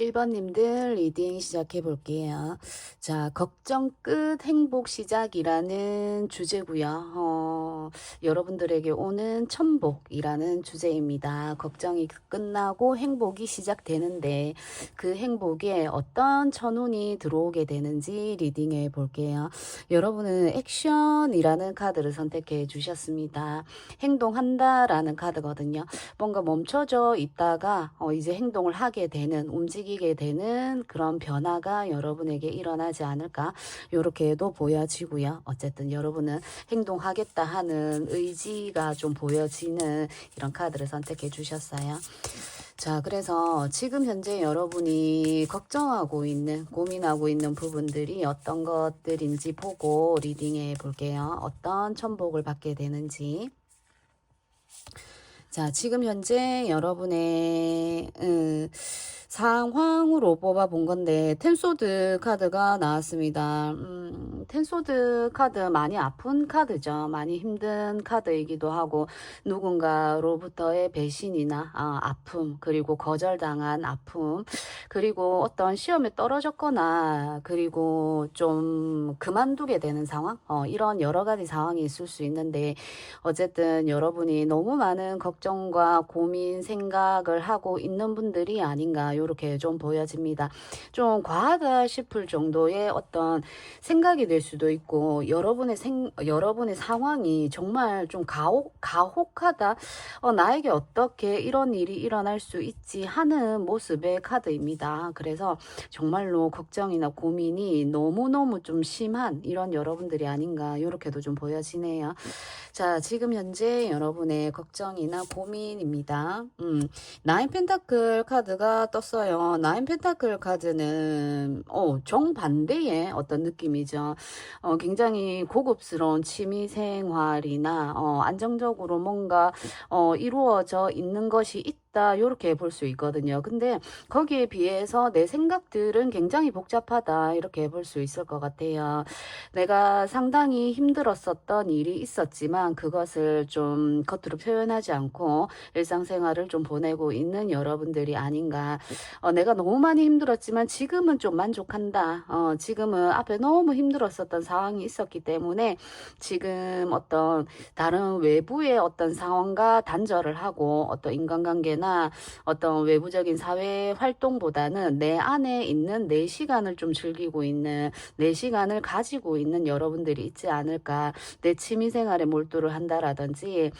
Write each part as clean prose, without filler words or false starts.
1번님들 리딩 시작해 볼게요. 자, 걱정 끝 행복 시작이라는 주제고요. 여러분들에게 오는 천복이라는 주제입니다. 걱정이 끝나고 행복이 시작되는데 그 행복에 어떤 천운이 들어오게 되는지 리딩해 볼게요. 여러분은 액션이라는 카드를 선택해 주셨습니다. 행동한다라는 카드거든요. 뭔가 멈춰져 있다가 이제 행동을 하게 되는, 움직이게 되는 그런 변화가 여러분에게 일어나지 않을까, 요렇게도 보여지고요. 어쨌든 여러분은 행동하겠다 하는 의지가 좀 보여지는 이런 카드를 선택해 주셨어요. 자, 그래서 지금 현재 여러분이 걱정하고 있는, 고민하고 있는 부분들이 어떤 것들인지 보고 리딩해 볼게요. 어떤 천복을 받게 되는지. 자, 지금 현재 여러분의 상황으로 뽑아본 건데 텐소드 카드가 나왔습니다. 텐소드 카드 많이 아픈 카드죠. 많이 힘든 카드이기도 하고 누군가로부터의 배신이나 아픔, 그리고 거절당한 아픔, 그리고 어떤 시험에 떨어졌거나 그리고 좀 그만두게 되는 상황, 이런 여러 가지 상황이 있을 수 있는데 어쨌든 여러분이 너무 많은 걱정과 고민 생각을 하고 있는 분들이 아닌가 이렇게 좀 보여집니다. 좀 과하다 싶을 정도의 어떤 생각이 될 수도 있고 여러분의 상황이 정말 좀 가혹하다. 나에게 어떻게 이런 일이 일어날 수 있지 하는 모습의 카드입니다. 그래서 정말로 걱정이나 고민이 너무너무 좀 심한 이런 여러분들이 아닌가 이렇게도 좀 보여지네요. 자, 지금 현재 여러분의 걱정이나 고민입니다. 나인 펜타클 카드가 떴어요. 나인 펜타클 카드는 정반대의 어떤 느낌이죠. 굉장히 고급스러운 취미 생활이나 안정적으로 뭔가 이루어져 있는 것이 있다 이렇게 볼 수 있거든요. 근데 거기에 비해서 내 생각들은 굉장히 복잡하다 이렇게 볼 수 있을 것 같아요. 내가 상당히 힘들었었던 일이 있었지만 그것을 좀 겉으로 표현하지 않고 일상생활을 좀 보내고 있는 여러분들이 아닌가. 내가 너무 많이 힘들었지만 지금은 좀 만족한다. 지금은 앞에 너무 힘들었었던 상황이 있었기 때문에 지금 어떤 다른 외부의 어떤 상황과 단절을 하고 어떤 인간관계나 어떤 외부적인 사회 활동보다는 내 안에 있는 내 시간을 좀 즐기고 있는, 내 시간을 가지고 있는 여러분들이 있지 않을까. 내 취미생활에 몰두를 한다라든지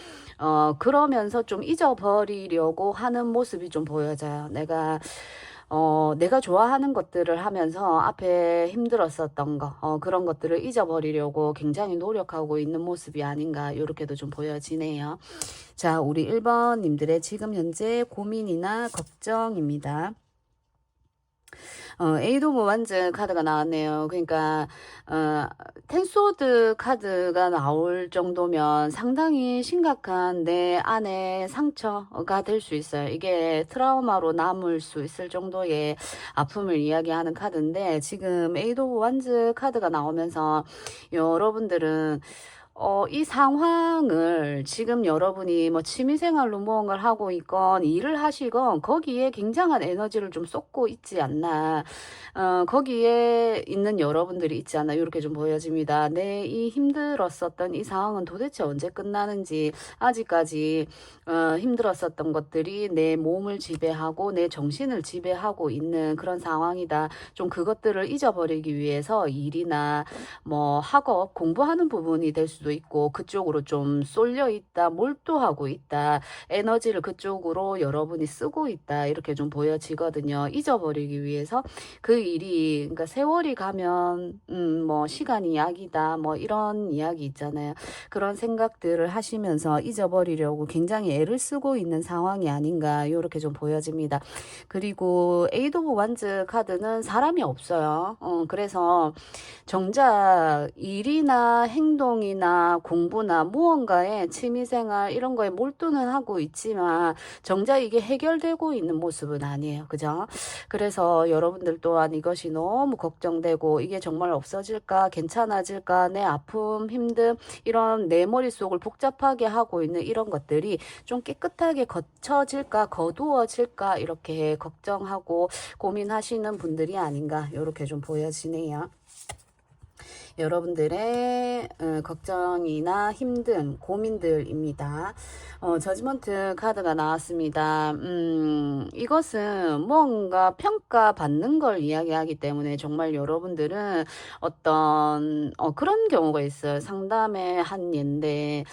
그러면서 좀 잊어버리려고 하는 모습이 좀 보여져요. 내가 좋아하는 것들을 하면서 앞에 힘들었었던 거, 그런 것들을 잊어버리려고 굉장히 노력하고 있는 모습이 아닌가, 이렇게도 좀 보여지네요. 자, 우리 1번님들의 지금 현재 고민이나 걱정입니다. 에이드 오브 완즈 카드가 나왔네요. 그러니까 텐소드 카드가 나올 정도면 상당히 심각한 내 안에 상처가 될 수 있어요. 이게 트라우마로 남을 수 있을 정도의 아픔을 이야기하는 카드인데 지금 에이드 오브 완즈 카드가 나오면서 여러분들은 이 상황을 지금 여러분이 뭐 취미생활로 무언가를 하고 있건 일을 하시건 거기에 굉장한 에너지를 좀 쏟고 있지 않나. 거기에 있는 여러분들이 있지 않나. 이렇게 좀 보여집니다. 이 힘들었었던 이 상황은 도대체 언제 끝나는지 아직까지 힘들었었던 것들이 내 몸을 지배하고 내 정신을 지배하고 있는 그런 상황이다. 좀 그것들을 잊어버리기 위해서 일이나 뭐 학업 공부하는 부분이 될 수도 있고 그쪽으로 좀 쏠려 있다, 몰두하고 있다, 에너지를 그쪽으로 여러분이 쓰고 있다 이렇게 좀 보여지거든요. 잊어버리기 위해서 그 일이, 그러니까 세월이 가면 뭐 시간이 약이다 뭐 이런 이야기 있잖아요. 그런 생각들을 하시면서 잊어버리려고 굉장히 애를 쓰고 있는 상황이 아닌가 이렇게 좀 보여집니다. 그리고 에이드 오브 완즈 카드는 사람이 없어요. 그래서 정작 일이나 행동이나 일이나 공부나 무언가에 취미생활 이런 거에 몰두는 하고 있지만 정작 이게 해결되고 있는 모습은 아니에요. 그죠? 그래서 여러분들 또한 이것이 너무 걱정되고 이게 정말 없어질까, 괜찮아질까, 내 아픔, 힘듦 이런 내 머릿속을 복잡하게 하고 있는 이런 것들이 좀 깨끗하게 거쳐질까, 거두어질까 이렇게 걱정하고 고민하시는 분들이 아닌가 이렇게 좀 보여지네요. 여러분들의 걱정이나 힘든 고민들입니다. 저지먼트 카드가 나왔습니다. 이것은 뭔가 평가받는 걸 이야기하기 때문에 정말 여러분들은 어떤 그런 경우가 있어요. 상담의 한 예인데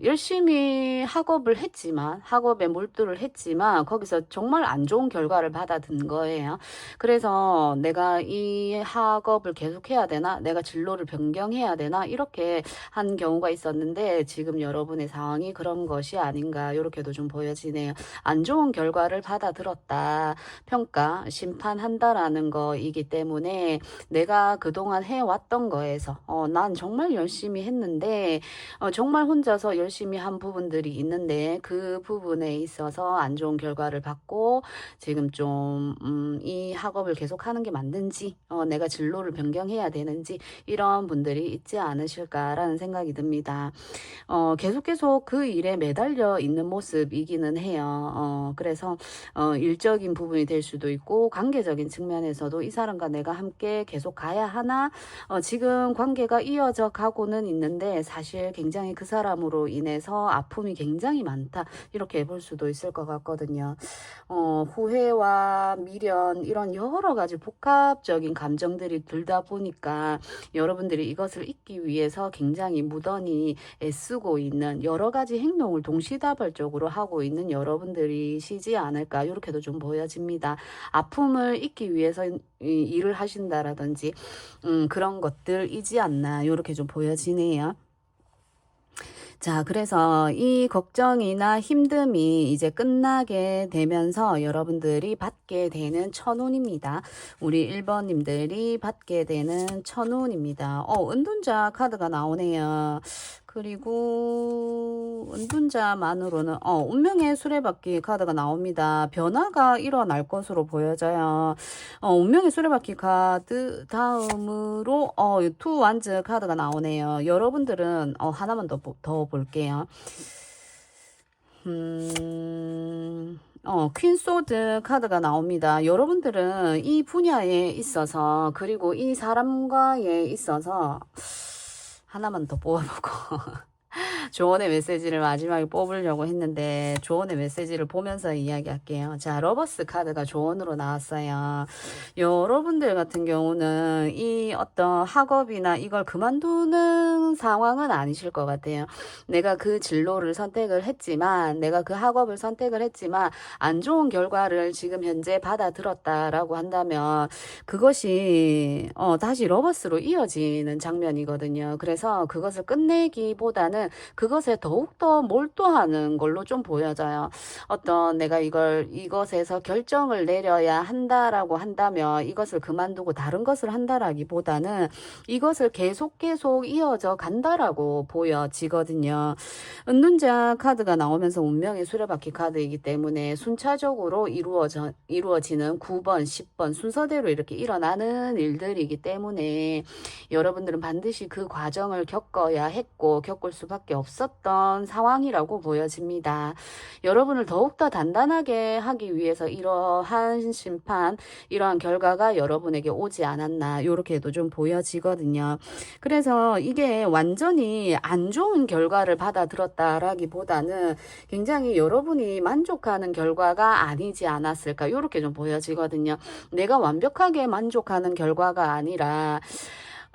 열심히 학업을 했지만 학업에 몰두를 했지만 거기서 정말 안 좋은 결과를 받아든 거예요. 그래서 내가 이 학업을 계속해야 되나? 내가 진로를 변경해야 되나? 이렇게 한 경우가 있었는데 지금 여러분의 상황이 그런 것이 아닌가 이렇게도 좀 보여지네요. 안 좋은 결과를 받아들었다. 평가, 심판한다라는 거이기 때문에 내가 그동안 해왔던 거에서 난 정말 열심히 했는데 정말 혼자서 열심히 한 부분들이 있는데 그 부분에 있어서 안 좋은 결과를 받고 지금 좀 이 학업을 계속하는 게 맞는지 내가 진로를 변경해야 되는지 이런 분들이 있지 않으실까라는 생각이 듭니다. 계속 그 일에 매달려 있는 모습이기는 해요. 그래서 일적인 부분이 될 수도 있고 관계적인 측면에서도 이 사람과 내가 함께 계속 가야 하나 지금 관계가 이어져 가고는 있는데 사실 굉장히 그 사람으로 인해서 아픔이 굉장히 많다 이렇게 볼 수도 있을 것 같거든요. 후회와 미련 이런 여러 가지 복합적인 감정들이 들다 보니까 여러분들이 이것을 잊기 위해서 굉장히 무던히 애쓰고 있는 여러 가지 행동을 동시다발적으로 하고 있는 여러분들이시지 않을까 이렇게도 좀 보여집니다. 아픔을 잊기 위해서 일을 하신다라든지 그런 것들이지 않나 이렇게 좀 보여지네요. 자, 그래서 이 걱정이나 힘듦이 이제 끝나게 되면서 여러분들이 받게 되는 천운입니다. 우리 1번님들이 받게 되는 천운입니다. 은둔자 카드가 나오네요. 그리고 은둔자만으로는 운명의 수레바퀴 카드가 나옵니다. 변화가 일어날 것으로 보여져요. 운명의 수레바퀴 카드 다음으로 투 완즈 카드가 나오네요. 여러분들은 하나만 더 볼게요. 퀸 소드 카드가 나옵니다. 여러분들은 이 분야에 있어서 그리고 이 사람과에 있어서 하나만 더 뽑아보고 조언의 메시지를 마지막에 뽑으려고 했는데 조언의 메시지를 보면서 이야기할게요. 자, 러버스 카드가 조언으로 나왔어요. 여러분들 같은 경우는 이 어떤 학업이나 이걸 그만두는 상황은 아니실 것 같아요. 내가 그 진로를 선택을 했지만 내가 그 학업을 선택을 했지만 안 좋은 결과를 지금 현재 받아들었다라고 한다면 그것이 다시 러버스로 이어지는 장면이거든요. 그래서 그것을 끝내기보다는 그것에 더욱더 몰두하는 걸로 좀 보여져요. 어떤 내가 이것에서 결정을 내려야 한다라고 한다면 이것을 그만두고 다른 것을 한다라기보다는 이것을 계속 이어져 간다라고 보여지거든요. 은둔자 카드가 나오면서 운명의 수레바퀴 카드이기 때문에 순차적으로 이루어지는 9번, 10번 순서대로 이렇게 일어나는 일들이기 때문에 여러분들은 반드시 그 과정을 겪어야 했고 겪을 수밖에 없었던 상황이라고 보여집니다. 여러분을 더욱더 단단하게 하기 위해서 이러한 심판, 이러한 결과가 여러분에게 오지 않았나 이렇게도 좀 보여지거든요. 그래서 이게 완전히 안 좋은 결과를 받아들었다라기보다는 굉장히 여러분이 만족하는 결과가 아니지 않았을까 이렇게 좀 보여지거든요. 내가 완벽하게 만족하는 결과가 아니라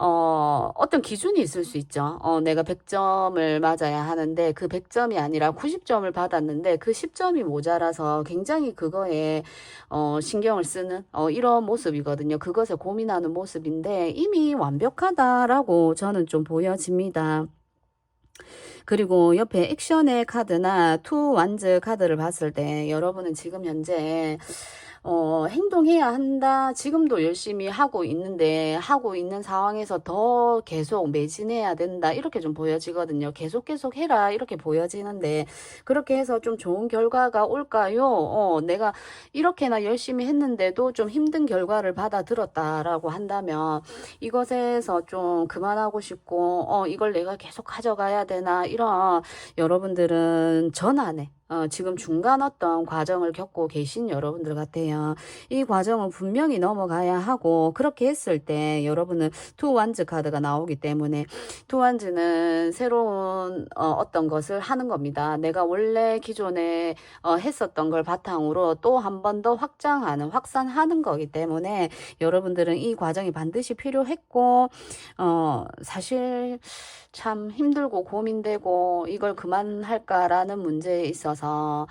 어떤 기준이 있을 수 있죠. 내가 100점을 맞아야 하는데 그 100점이 아니라 90점을 받았는데 그 10점이 모자라서 굉장히 그거에 신경을 쓰는 이런 모습이거든요. 그것에 고민하는 모습인데 이미 완벽하다라고 저는 좀 보여집니다. 그리고 옆에 액션의 카드나 투 완즈 카드를 봤을 때 여러분은 지금 현재 행동해야 한다. 지금도 열심히 하고 있는데 하고 있는 상황에서 더 계속 매진해야 된다. 이렇게 좀 보여지거든요. 계속 해라. 이렇게 보여지는데 그렇게 해서 좀 좋은 결과가 올까요? 내가 이렇게나 열심히 했는데도 좀 힘든 결과를 받아들었다라고 한다면 이것에서 좀 그만하고 싶고 이걸 내가 계속 가져가야 되나 이런 여러분들은 전환에 지금 중간 어떤 과정을 겪고 계신 여러분들 같아요. 이 과정은 분명히 넘어가야 하고 그렇게 했을 때 여러분은 투 완즈 카드가 나오기 때문에 투 완즈는 새로운 어떤 것을 하는 겁니다. 내가 원래 기존에 했었던 걸 바탕으로 또 한 번 더 확장하는 확산하는 거기 때문에 여러분들은 이 과정이 반드시 필요했고 사실 참 힘들고 고민되고 이걸 그만할까라는 문제에 있어서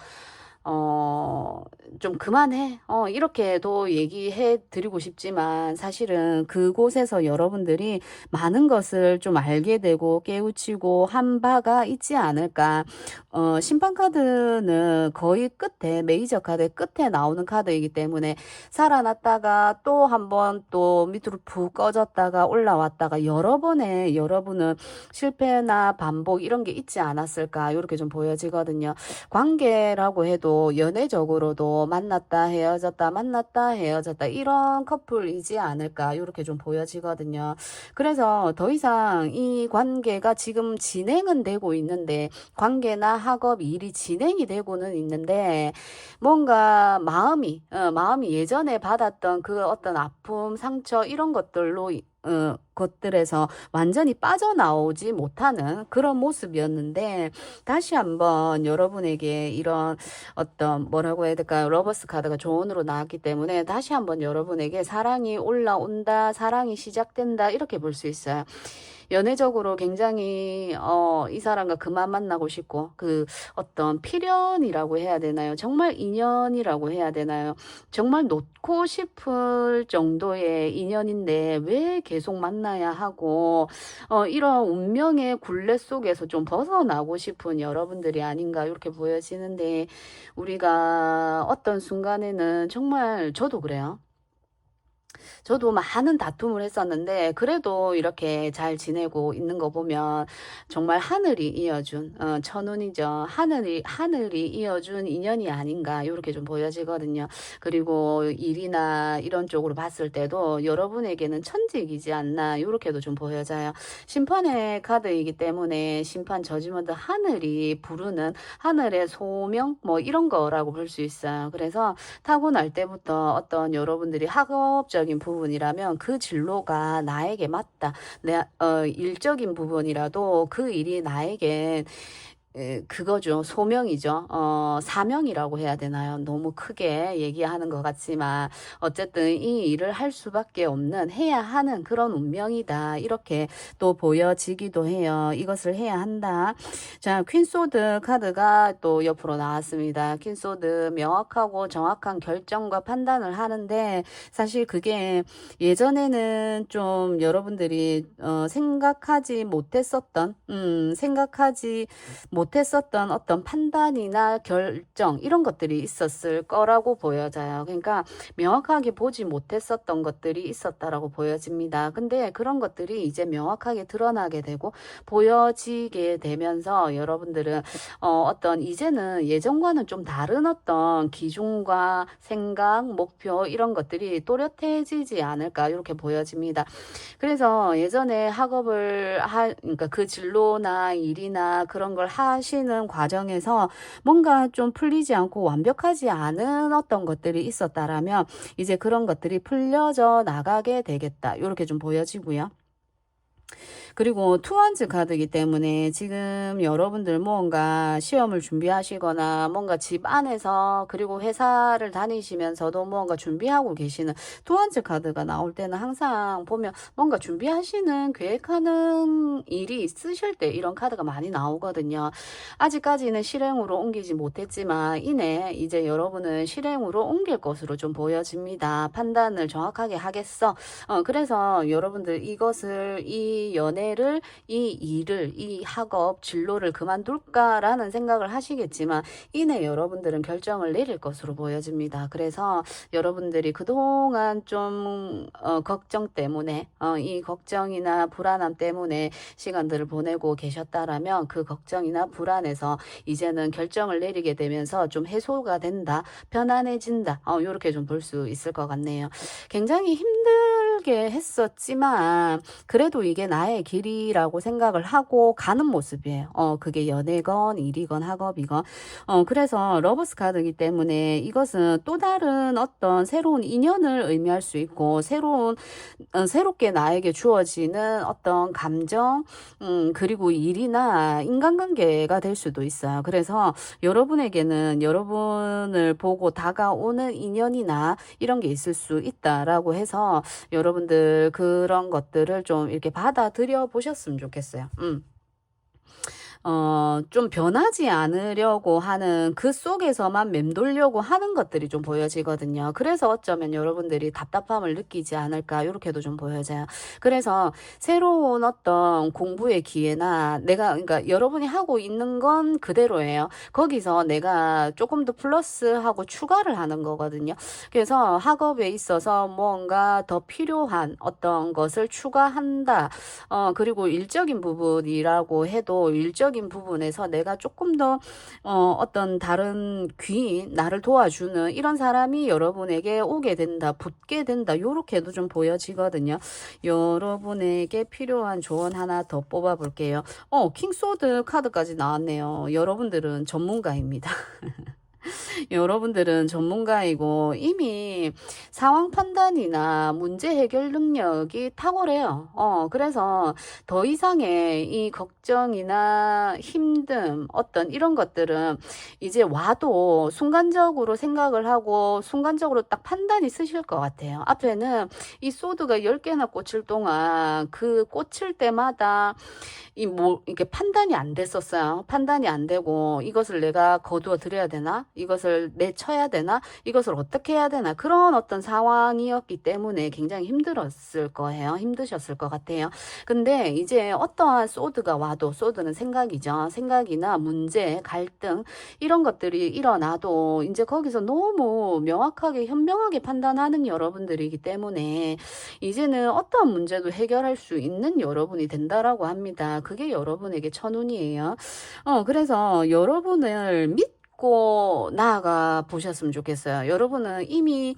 좀 그만해. 이렇게도 얘기해 드리고 싶지만 사실은 그곳에서 여러분들이 많은 것을 좀 알게 되고 깨우치고 한 바가 있지 않을까. 심판카드는 거의 끝에, 메이저 카드 끝에 나오는 카드이기 때문에 살아났다가 또 한 번 또 밑으로 푹 꺼졌다가 올라왔다가 여러 번의 여러분은 실패나 반복 이런 게 있지 않았을까. 이렇게 좀 보여지거든요. 관계라고 해도 연애적으로도 만났다 헤어졌다 만났다 헤어졌다 이런 커플이지 않을까 이렇게 좀 보여지거든요. 그래서 더 이상 이 관계가 지금 진행은 되고 있는데 관계나 학업 일이 진행이 되고는 있는데 뭔가 마음이 예전에 받았던 그 어떤 아픔 상처 이런 것들로 것들에서 완전히 빠져나오지 못하는 그런 모습이었는데 다시 한번 여러분에게 이런 어떤 뭐라고 해야 될까요? 러버스 카드가 조언으로 나왔기 때문에 다시 한번 여러분에게 사랑이 올라온다, 사랑이 시작된다 이렇게 볼 수 있어요. 연애적으로 굉장히 이 사람과 그만 만나고 싶고 그 어떤 필연이라고 해야 되나요? 정말 인연이라고 해야 되나요? 정말 놓고 싶을 정도의 인연인데 왜 계속 만나야 하고 이런 운명의 굴레 속에서 좀 벗어나고 싶은 여러분들이 아닌가 이렇게 보여지는데 우리가 어떤 순간에는 정말 저도 그래요. 저도 많은 다툼을 했었는데 그래도 이렇게 잘 지내고 있는 거 보면 정말 하늘이 이어준 천운이죠. 하늘이 이어준 인연이 아닌가 이렇게 좀 보여지거든요. 그리고 일이나 이런 쪽으로 봤을 때도 여러분에게는 천직이지 않나 이렇게도 좀 보여져요. 심판의 카드이기 때문에 심판 저지먼트 하늘이 부르는 하늘의 소명 뭐 이런 거라고 볼 수 있어요. 그래서 타고날 때부터 어떤 여러분들이 학업적인 부분이라면 그 진로가 나에게 맞다. 일적인 부분이라도 그 일이 나에게 그거죠. 소명이죠. 사명이라고 해야 되나요? 너무 크게 얘기하는 것 같지만 어쨌든 이 일을 할 수밖에 없는 해야 하는 그런 운명이다. 이렇게 또 보여지기도 해요. 이것을 해야 한다. 자, 퀸소드 카드가 또 옆으로 나왔습니다. 퀸소드 명확하고 정확한 결정과 판단을 하는데 사실 그게 예전에는 좀 여러분들이 생각하지 못했었던 못했었던 어떤 판단이나 결정 이런 것들이 있었을 거라고 보여져요. 그러니까 명확하게 보지 못했었던 것들이 있었다라고 보여집니다. 근데 그런 것들이 이제 명확하게 드러나게 되고 보여지게 되면서 여러분들은 어떤 이제는 예전과는 좀 다른 어떤 기준과 생각, 목표 이런 것들이 또렷해지지 않을까 이렇게 보여집니다. 그래서 예전에 학업을 그러니까 그 진로나 일이나 그런 걸 하시는 과정에서 뭔가 좀 풀리지 않고 완벽하지 않은 어떤 것들이 있었다라면 이제 그런 것들이 풀려져 나가게 되겠다. 이렇게 좀 보여지고요. 그리고 투원즈 카드이기 때문에 지금 여러분들 뭔가 시험을 준비하시거나 뭔가 집 안에서 그리고 회사를 다니시면서도 뭔가 준비하고 계시는 투원즈 카드가 나올 때는 항상 보면 뭔가 준비하시는 계획하는 일이 있으실 때 이런 카드가 많이 나오거든요. 아직까지는 실행으로 옮기지 못했지만 이내 이제 여러분은 실행으로 옮길 것으로 좀 보여집니다. 판단을 정확하게 하겠어. 그래서 여러분들 이것을 이 이 연애를, 이 일을, 이 학업, 진로를 그만둘까라는 생각을 하시겠지만 이내 여러분들은 결정을 내릴 것으로 보여집니다. 그래서 여러분들이 그동안 좀 걱정 때문에 이 걱정이나 불안함 때문에 시간들을 보내고 계셨다라면 그 걱정이나 불안에서 이제는 결정을 내리게 되면서 좀 해소가 된다, 편안해진다, 요렇게 좀 볼 수 있을 것 같네요. 굉장히 힘들게 했었지만 그래도 이게 나의 길이라고 생각을 하고 가는 모습이에요. 그게 연애건 일이건 학업이건. 그래서 러버스 카드이기 때문에 이것은 또 다른 어떤 새로운 인연을 의미할 수 있고 새롭게 나에게 주어지는 어떤 감정, 그리고 일이나 인간관계가 될 수도 있어요. 그래서 여러분에게는 여러분을 보고 다가오는 인연이나 이런 게 있을 수 있다라고 해서 여러분들 그런 것들을 좀 이렇게 받아들여 보셨으면 좋겠어요. 좀 변하지 않으려고 하는 그 속에서만 맴돌려고 하는 것들이 좀 보여지거든요. 그래서 어쩌면 여러분들이 답답함을 느끼지 않을까, 요렇게도 좀 보여져요. 그래서 새로운 어떤 공부의 기회나 그러니까 여러분이 하고 있는 건 그대로예요. 거기서 내가 조금 더 플러스하고 추가를 하는 거거든요. 그래서 학업에 있어서 뭔가 더 필요한 어떤 것을 추가한다. 그리고 일적인 부분이라고 해도 일적인 부분에서 내가 조금 더 어떤 다른 귀인, 나를 도와주는 이런 사람이 여러분에게 오게 된다, 붙게 된다, 요렇게도 좀 보여지거든요. 여러분에게 필요한 조언 하나 더 뽑아 볼게요. 킹소드 카드까지 나왔네요. 여러분들은 전문가입니다. 여러분들은 전문가이고 이미 상황 판단이나 문제 해결 능력이 탁월해요. 그래서 더 이상의 이 걱정이나 힘듦, 어떤 이런 것들은 이제 와도 순간적으로 생각을 하고 순간적으로 딱 판단이 쓰실 것 같아요. 앞에는 이 소드가 10개나 꽂힐 동안 그 꽂힐 때마다 이게 판단이 안 됐었어요. 판단이 안 되고 이것을 내가 거두어 드려야 되나? 이것을 내쳐야 되나? 이것을 어떻게 해야 되나? 그런 어떤 상황이었기 때문에 굉장히 힘들었을 거예요. 힘드셨을 것 같아요. 근데 이제 어떠한 소드가 와도, 소드는 생각이죠. 생각이나 문제, 갈등 이런 것들이 일어나도 이제 거기서 너무 명확하게 현명하게 판단하는 여러분들이기 때문에 이제는 어떠한 문제도 해결할 수 있는 여러분이 된다라고 합니다. 그게 여러분에게 천운이에요. 그래서 여러분을 믿고 나아가 보셨으면 좋겠어요. 여러분은 이미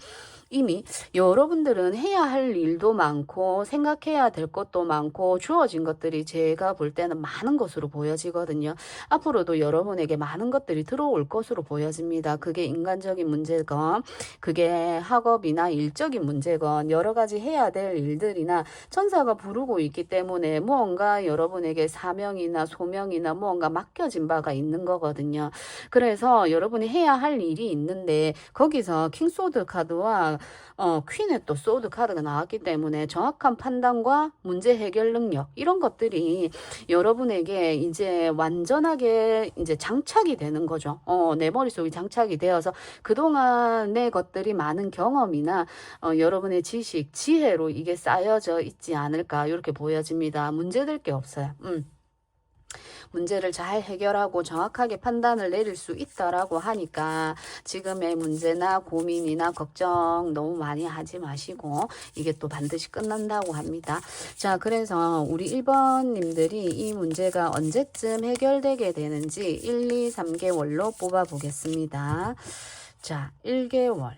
여러분들은 해야 할 일도 많고 생각해야 될 것도 많고 주어진 것들이 제가 볼 때는 많은 것으로 보여지거든요. 앞으로도 여러분에게 많은 것들이 들어올 것으로 보여집니다. 그게 인간적인 문제건 그게 학업이나 일적인 문제건 여러 가지 해야 될 일들이나 천사가 부르고 있기 때문에 무언가 여러분에게 사명이나 소명이나 무언가 맡겨진 바가 있는 거거든요. 그래서 여러분이 해야 할 일이 있는데 거기서 킹소드 카드와 퀸의 또 소드 카드가 나왔기 때문에 정확한 판단과 문제 해결 능력 이런 것들이 여러분에게 이제 완전하게 이제 장착이 되는 거죠. 내 머릿속에 장착이 되어서 그동안의 것들이 많은 경험이나 여러분의 지식, 지혜로 이게 쌓여져 있지 않을까 이렇게 보여집니다. 문제될 게 없어요. 문제를 잘 해결하고 정확하게 판단을 내릴 수 있다라고 하니까 지금의 문제나 고민이나 걱정 너무 많이 하지 마시고 이게 또 반드시 끝난다고 합니다. 자, 그래서 우리 1번님들이 이 문제가 언제쯤 해결되게 되는지 1, 2, 3개월로 뽑아 보겠습니다. 자, 1개월,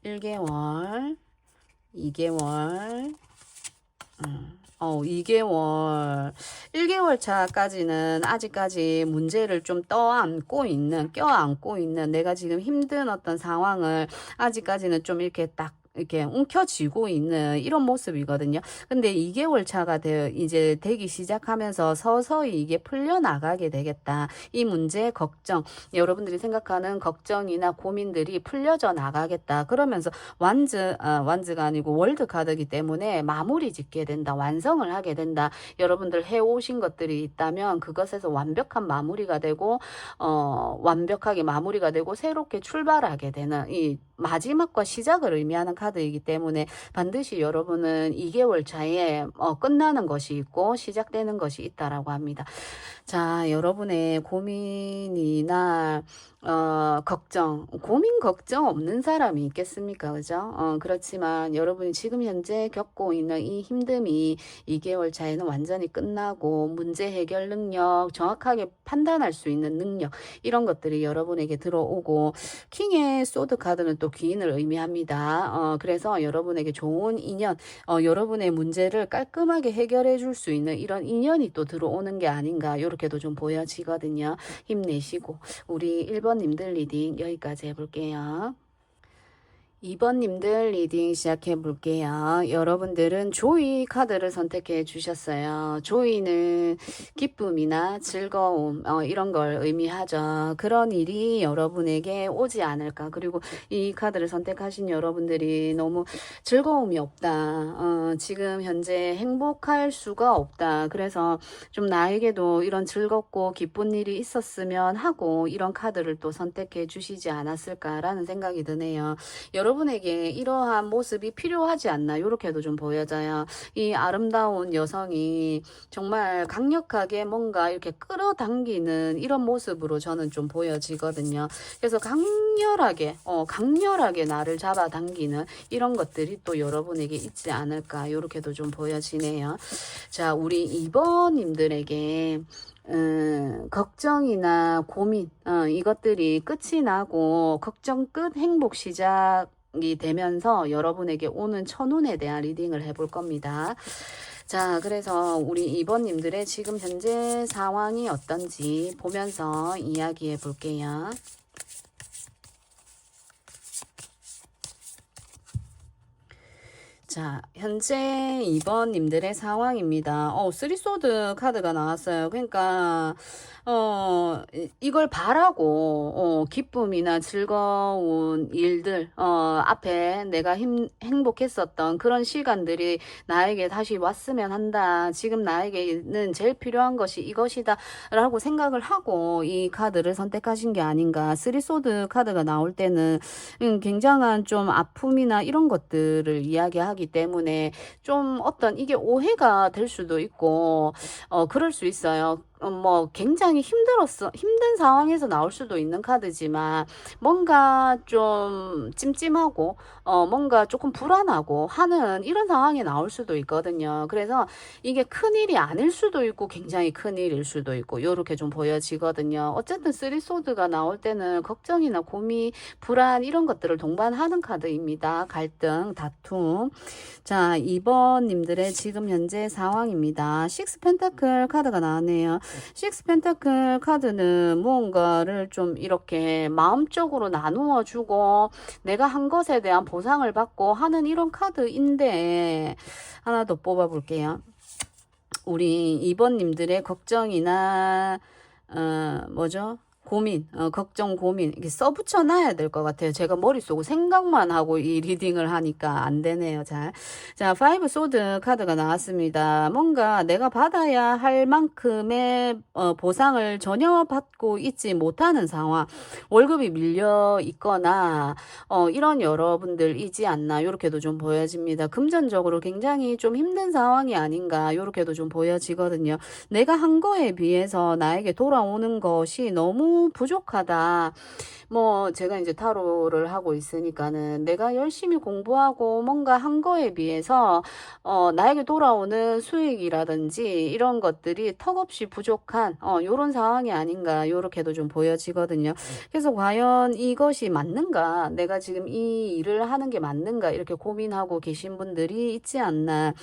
2개월, 2개월, 1개월 차까지는 아직까지 문제를 좀 껴안고 있는 내가 지금 힘든 어떤 상황을 아직까지는 좀 이렇게 움켜쥐고 있는 이런 모습이거든요. 근데 2개월 차가 이제 되기 시작하면서 서서히 이게 풀려나가게 되겠다. 이 문제, 걱정, 여러분들이 생각하는 걱정이나 고민들이 풀려져 나가겠다. 그러면서 완즈가 아니고 월드 카드이기 때문에 마무리 짓게 된다. 완성을 하게 된다. 여러분들 해오신 것들이 있다면 그것에서 완벽한 마무리가 되고, 완벽하게 마무리가 되고 새롭게 출발하게 되는 이 마지막과 시작을 의미하는 카드 카드이기 때문에 반드시 여러분은 2개월 차에 끝나는 것이 있고 시작되는 것이 있다라고 합니다. 자, 여러분의 고민이나 고민 걱정 없는 사람이 있겠습니까? 그죠? 그렇지만 여러분이 지금 현재 겪고 있는 이 힘듦이 2개월 차에는 완전히 끝나고 문제 해결 능력, 정확하게 판단할 수 있는 능력, 이런 것들이 여러분에게 들어오고, 킹의 소드 카드는 또 귀인을 의미합니다. 그래서 여러분에게 좋은 인연, 여러분의 문제를 깔끔하게 해결해 줄 수 있는 이런 인연이 또 들어오는 게 아닌가, 이렇게도 좀 보여지거든요. 힘내시고, 우리 1번님들 리딩 여기까지 해볼게요. 2번님들 리딩 시작해 볼게요. 여러분들은 조이 카드를 선택해 주셨어요. 조이는 기쁨이나 즐거움, 이런 걸 의미하죠. 그런 일이 여러분에게 오지 않을까. 그리고 이 카드를 선택하신 여러분들이 너무 즐거움이 없다. 지금 현재 행복할 수가 없다. 그래서 좀 나에게도 이런 즐겁고 기쁜 일이 있었으면 하고 이런 카드를 또 선택해 주시지 않았을까라는 생각이 드네요. 여러분에게 이러한 모습이 필요하지 않나, 이렇게도 좀 보여져요. 이 아름다운 여성이 정말 강력하게 뭔가 이렇게 끌어당기는 이런 모습으로 저는 좀 보여지거든요. 그래서 강렬하게 나를 잡아당기는 이런 것들이 또 여러분에게 있지 않을까, 이렇게도 좀 보여지네요. 자, 우리 2번님들에게 걱정이나 고민, 이것들이 끝이 나고 걱정 끝, 행복 시작이 되면서 여러분에게 오는 천운에 대한 리딩을 해볼 겁니다. 자, 그래서 우리 2번님들의 지금 현재 상황이 어떤지 보면서 이야기해 볼게요. 자, 현재 2번님들의 상황입니다. 쓰리소드 카드가 나왔어요. 그러니까, 이걸 바라고, 기쁨이나 즐거운 일들, 앞에 내가 행복했었던 그런 시간들이 나에게 다시 왔으면 한다. 지금 나에게는 제일 필요한 것이 이것이다. 라고 생각을 하고 이 카드를 선택하신 게 아닌가. 쓰리소드 카드가 나올 때는 굉장한 좀 아픔이나 이런 것들을 이야기하기 때문에 좀 어떤 이게 오해가 될 수도 있고, 그럴 수 있어요. 뭐 굉장히 힘든 상황에서 나올 수도 있는 카드지만 뭔가 좀 찜찜하고 뭔가 조금 불안하고 하는 이런 상황이 나올 수도 있거든요. 그래서 이게 큰일이 아닐 수도 있고 굉장히 큰일일 수도 있고 요렇게 좀 보여지거든요. 어쨌든 쓰리소드가 나올 때는 걱정이나 고민, 불안 이런 것들을 동반하는 카드입니다. 갈등, 다툼. 자, 2번님들의 지금 현재 상황입니다. 식스 펜타클 카드가 나왔네요. 식스 펜타클 카드는 무언가를 좀 이렇게 마음적으로 나누어 주고 내가 한 것에 대한 보상을 받고 하는 이런 카드인데, 하나 더 뽑아 볼게요. 우리 2번님들의 걱정이나 뭐죠? 고민, 걱정, 고민, 이렇게 써붙여 놔야 될 것 같아요. 제가 머릿속으로 생각만 하고 이 리딩을 하니까 안 되네요. 자, 파이브 소드 카드가 나왔습니다. 뭔가 내가 받아야 할 만큼의 보상을 전혀 받고 있지 못하는 상황, 월급이 밀려 있거나, 이런 여러분들이지 않나, 요렇게도 좀 보여집니다. 금전적으로 굉장히 좀 힘든 상황이 아닌가, 요렇게도 좀 보여지거든요. 내가 한 거에 비해서 나에게 돌아오는 것이 너무 부족하다. 뭐 제가 이제 타로를 하고 있으니까는 내가 열심히 공부하고 뭔가 한 거에 비해서 나에게 돌아오는 수익이라든지 이런 것들이 턱없이 부족한 요런 상황이 아닌가, 요렇게도 좀 보여지거든요. 그래서 과연 이것이 맞는가, 내가 지금 이 일을 하는 게 맞는가, 이렇게 고민하고 계신 분들이 있지 않나,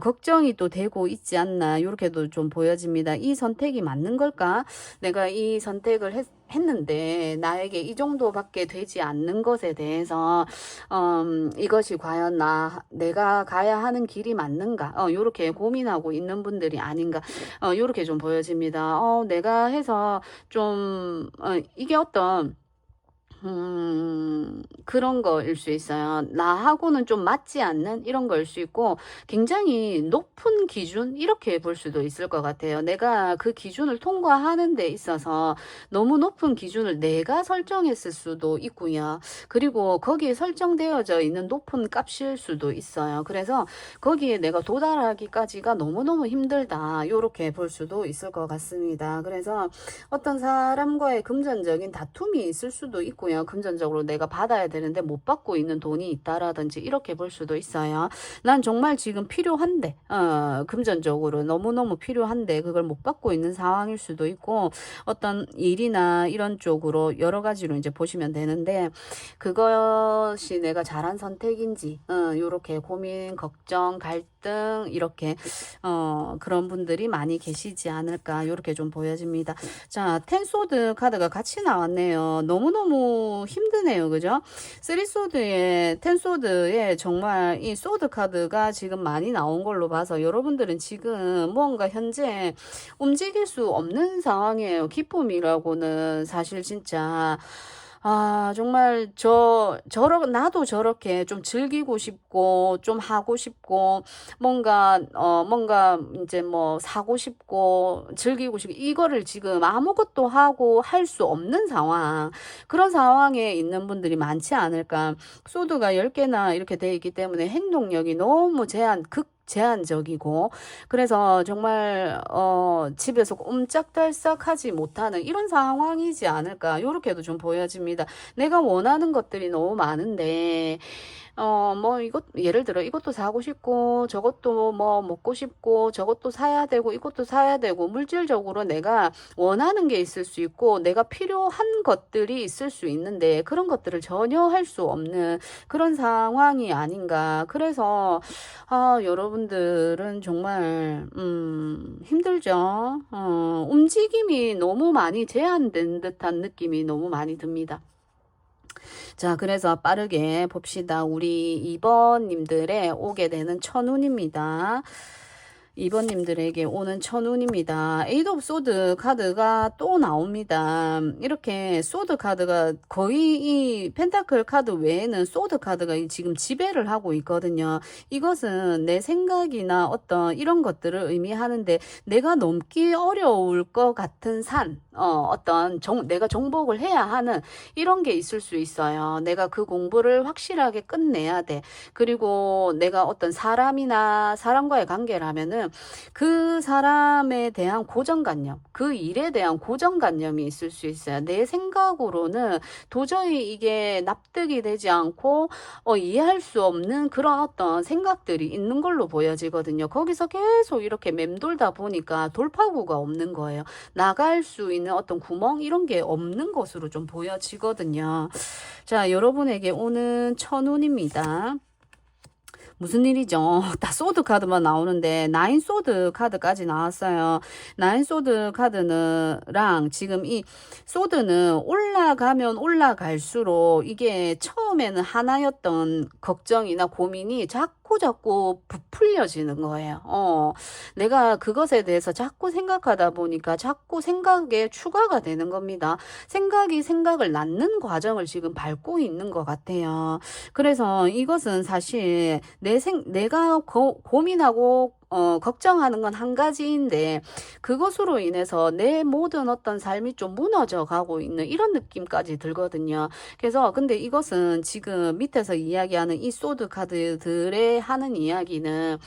걱정이 또 되고 있지 않나, 요렇게도 좀 보여집니다. 이 선택이 맞는 걸까? 내가 이 선택을 했는데 나에게 이 정도밖에 되지 않는 것에 대해서 이것이 과연 내가 가야 하는 길이 맞는가, 요렇게 고민하고 있는 분들이 아닌가, 요렇게 좀 보여집니다. 내가 해서 좀 이게 어떤 그런 거일 수 있어요. 나하고는 좀 맞지 않는 이런 거일 수 있고 굉장히 높은 기준 이렇게 볼 수도 있을 것 같아요. 내가 그 기준을 통과하는 데 있어서 너무 높은 기준을 내가 설정했을 수도 있고요. 그리고 거기에 설정되어져 있는 높은 값일 수도 있어요. 그래서 거기에 내가 도달하기까지가 너무너무 힘들다. 요렇게 볼 수도 있을 것 같습니다. 그래서 어떤 사람과의 금전적인 다툼이 있을 수도 있고요. 금전적으로 내가 받아야 되는데 못 받고 있는 돈이 있다라든지 이렇게 볼 수도 있어요. 난 정말 지금 필요한데 금전적으로 너무너무 필요한데 그걸 못 받고 있는 상황일 수도 있고 어떤 일이나 이런 쪽으로 여러 가지로 이제 보시면 되는데 그것이 내가 잘한 선택인지 요렇게 고민, 걱정, 갈등 이렇게 그런 분들이 많이 계시지 않을까 요렇게 좀 보여집니다. 자, 텐소드 카드가 같이 나왔네요. 너무너무 힘드네요. 그죠? 쓰리소드에 텐소드에 정말 이 소드 카드가 지금 많이 나온 걸로 봐서 여러분들은 지금 뭔가 현재 움직일 수 없는 상황이에요. 기쁨이라고는 사실 진짜 정말 나도 저렇게 좀 즐기고 싶고, 좀 하고 싶고, 뭔가, 이제 뭐, 사고 싶고, 즐기고 싶고, 이거를 지금 아무것도 하고 할 수 없는 상황, 그런 상황에 있는 분들이 많지 않을까. 소드가 10개나 이렇게 돼 있기 때문에 행동력이 너무 제한적이고 그래서 정말 집에서 꼼짝달싹 하지 못하는 이런 상황이지 않을까 요렇게도 좀 보여집니다. 내가 원하는 것들이 너무 많은데 뭐 예를 들어 이것도 사고 싶고 저것도 뭐 먹고 싶고 저것도 사야 되고 이것도 사야 되고 물질적으로 내가 원하는 게 있을 수 있고 내가 필요한 것들이 있을 수 있는데 그런 것들을 전혀 할 수 없는 그런 상황이 아닌가. 그래서 여러분들은 정말 힘들죠. 움직임이 너무 많이 제한된 듯한 느낌이 너무 많이 듭니다. 자, 그래서 빠르게 봅시다. 우리 2번님들의 오게 되는 천운입니다. 2번님들에게 오는 천운입니다. 에이드 오브 소드 카드가 또 나옵니다. 이렇게 소드 카드가 거의 이 펜타클 카드 외에는 소드 카드가 지금 지배를 하고 있거든요. 이것은 내 생각이나 어떤 이런 것들을 의미하는데 내가 넘기 어려울 것 같은 산, 내가 정복을 해야 하는 이런 게 있을 수 있어요. 내가 그 공부를 확실하게 끝내야 돼. 그리고 내가 어떤 사람과의 관계를 하면은 그 사람에 대한 고정관념, 그 일에 대한 고정관념이 있을 수 있어요. 내 생각으로는 도저히 이게 납득이 되지 않고 이해할 수 없는 그런 어떤 생각들이 있는 걸로 보여지거든요. 거기서 계속 이렇게 맴돌다 보니까 돌파구가 없는 거예요. 나갈 수 있는 어떤 구멍 이런 게 없는 것으로 좀 보여지거든요. 자, 여러분에게 오는 천운입니다. 무슨 일이죠? 다 소드 카드만 나오는데 나인 소드 카드까지 나왔어요. 나인 소드 카드는랑 지금 이 소드는 올라가면 올라갈수록 이게 처음에는 하나였던 걱정이나 고민이 자꾸 부풀려지는 거예요. 내가 그것에 대해서 자꾸 생각하다 보니까 자꾸 생각에 추가가 되는 겁니다. 생각이 생각을 낳는 과정을 지금 밟고 있는 것 같아요. 그래서 이것은 사실 내가 고민하고 걱정하는 건 한 가지인데 그것으로 인해서 내 모든 어떤 삶이 좀 무너져 가고 있는 이런 느낌까지 들거든요. 그래서 근데 이것은 지금 밑에서 이야기하는 이 소드 카드들의 하는 이야기는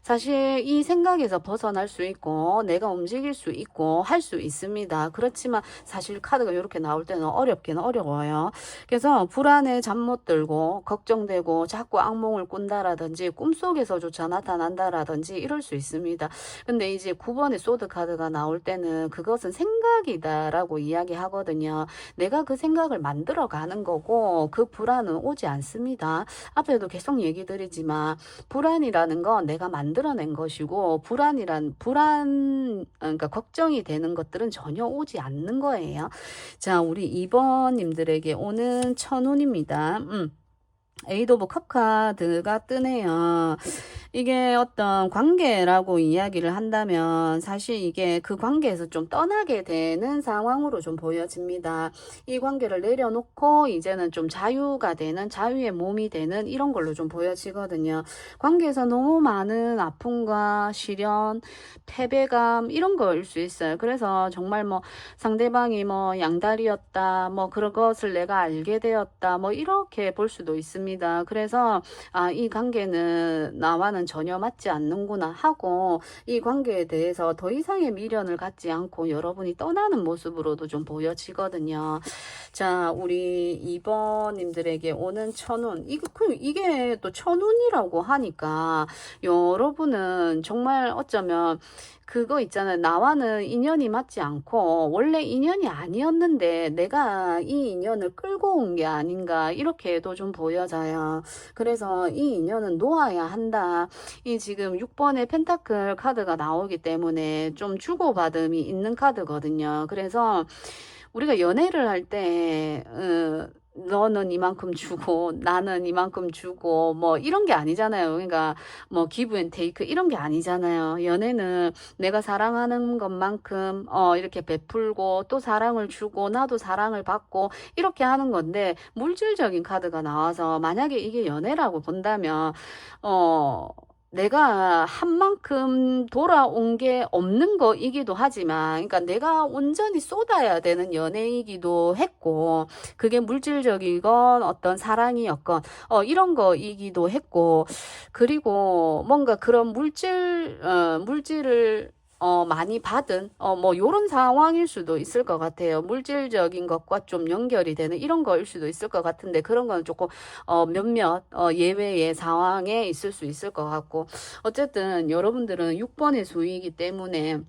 사실 이 생각에서 벗어날 수 있고 내가 움직일 수 있고 할 수 있습니다. 그렇지만 사실 카드가 이렇게 나올 때는 어렵긴 어려워요. 그래서 불안에 잠 못 들고 걱정되고 자꾸 악몽을 꾼다라든지 꿈속에서조차 나타난다라든지 이럴 수 있습니다. 근데 이제 9번의 소드 카드가 나올 때는 그것은 생각이다라고 이야기하거든요. 내가 그 생각을 만들어 가는 거고 그 불안은 오지 않습니다. 앞에도 계속 얘기 드리지만 불안이라는 건 내가 만들어낸 것이고 그러니까 걱정이 되는 것들은 전혀 오지 않는 거예요. 자, 우리 2번님들에게 오는 천운입니다. 에이드 오브 컵 카드가 뜨네요. 이게 어떤 관계라고 이야기를 한다면 사실 이게 그 관계에서 좀 떠나게 되는 상황으로 좀 보여집니다. 이 관계를 내려놓고 이제는 좀 자유가 되는, 자유의 몸이 되는 이런 걸로 좀 보여지거든요. 관계에서 너무 많은 아픔과 시련, 패배감 이런 거일 수 있어요. 그래서 정말 뭐 상대방이 뭐 양다리였다, 뭐 그런 것을 내가 알게 되었다, 뭐 이렇게 볼 수도 있습니다. 그래서 아, 이 관계는 나와는 전혀 맞지 않는구나 하고 이 관계에 대해서 더 이상의 미련을 갖지 않고 여러분이 떠나는 모습으로도 좀 보여지거든요. 자, 우리 2번님들에게 오는 천운. 이게 또 천운이라고 하니까 여러분은 정말 어쩌면 그거 있잖아요. 나와는 인연이 맞지 않고 원래 인연이 아니었는데 내가 이 인연을 끌고 온 게 아닌가 이렇게도 좀 보여져요. 그래서 이 인연은 놓아야 한다. 이 지금 6번의 펜타클 카드가 나오기 때문에 좀 주고받음이 있는 카드거든요. 그래서 우리가 연애를 할 때, 너는 이만큼 주고, 나는 이만큼 주고, 뭐, 이런 게 아니잖아요. 그러니까, 뭐, 기브 앤 테이크, 이런 게 아니잖아요. 연애는 내가 사랑하는 것만큼, 이렇게 베풀고, 또 사랑을 주고, 나도 사랑을 받고, 이렇게 하는 건데, 물질적인 카드가 나와서, 만약에 이게 연애라고 본다면, 내가 한 만큼 돌아온 게 없는 거이기도 하지만, 그러니까 내가 온전히 쏟아야 되는 연애이기도 했고, 그게 물질적이건 어떤 사랑이었건, 이런 거이기도 했고, 그리고 뭔가 그런 물질을 많이 받은, 뭐, 요런 상황일 수도 있을 것 같아요. 물질적인 것과 좀 연결이 되는 이런 거일 수도 있을 것 같은데, 그런 거는 조금, 몇몇, 예외의 상황에 있을 수 있을 것 같고, 어쨌든 여러분들은 6번의 수이기 때문에,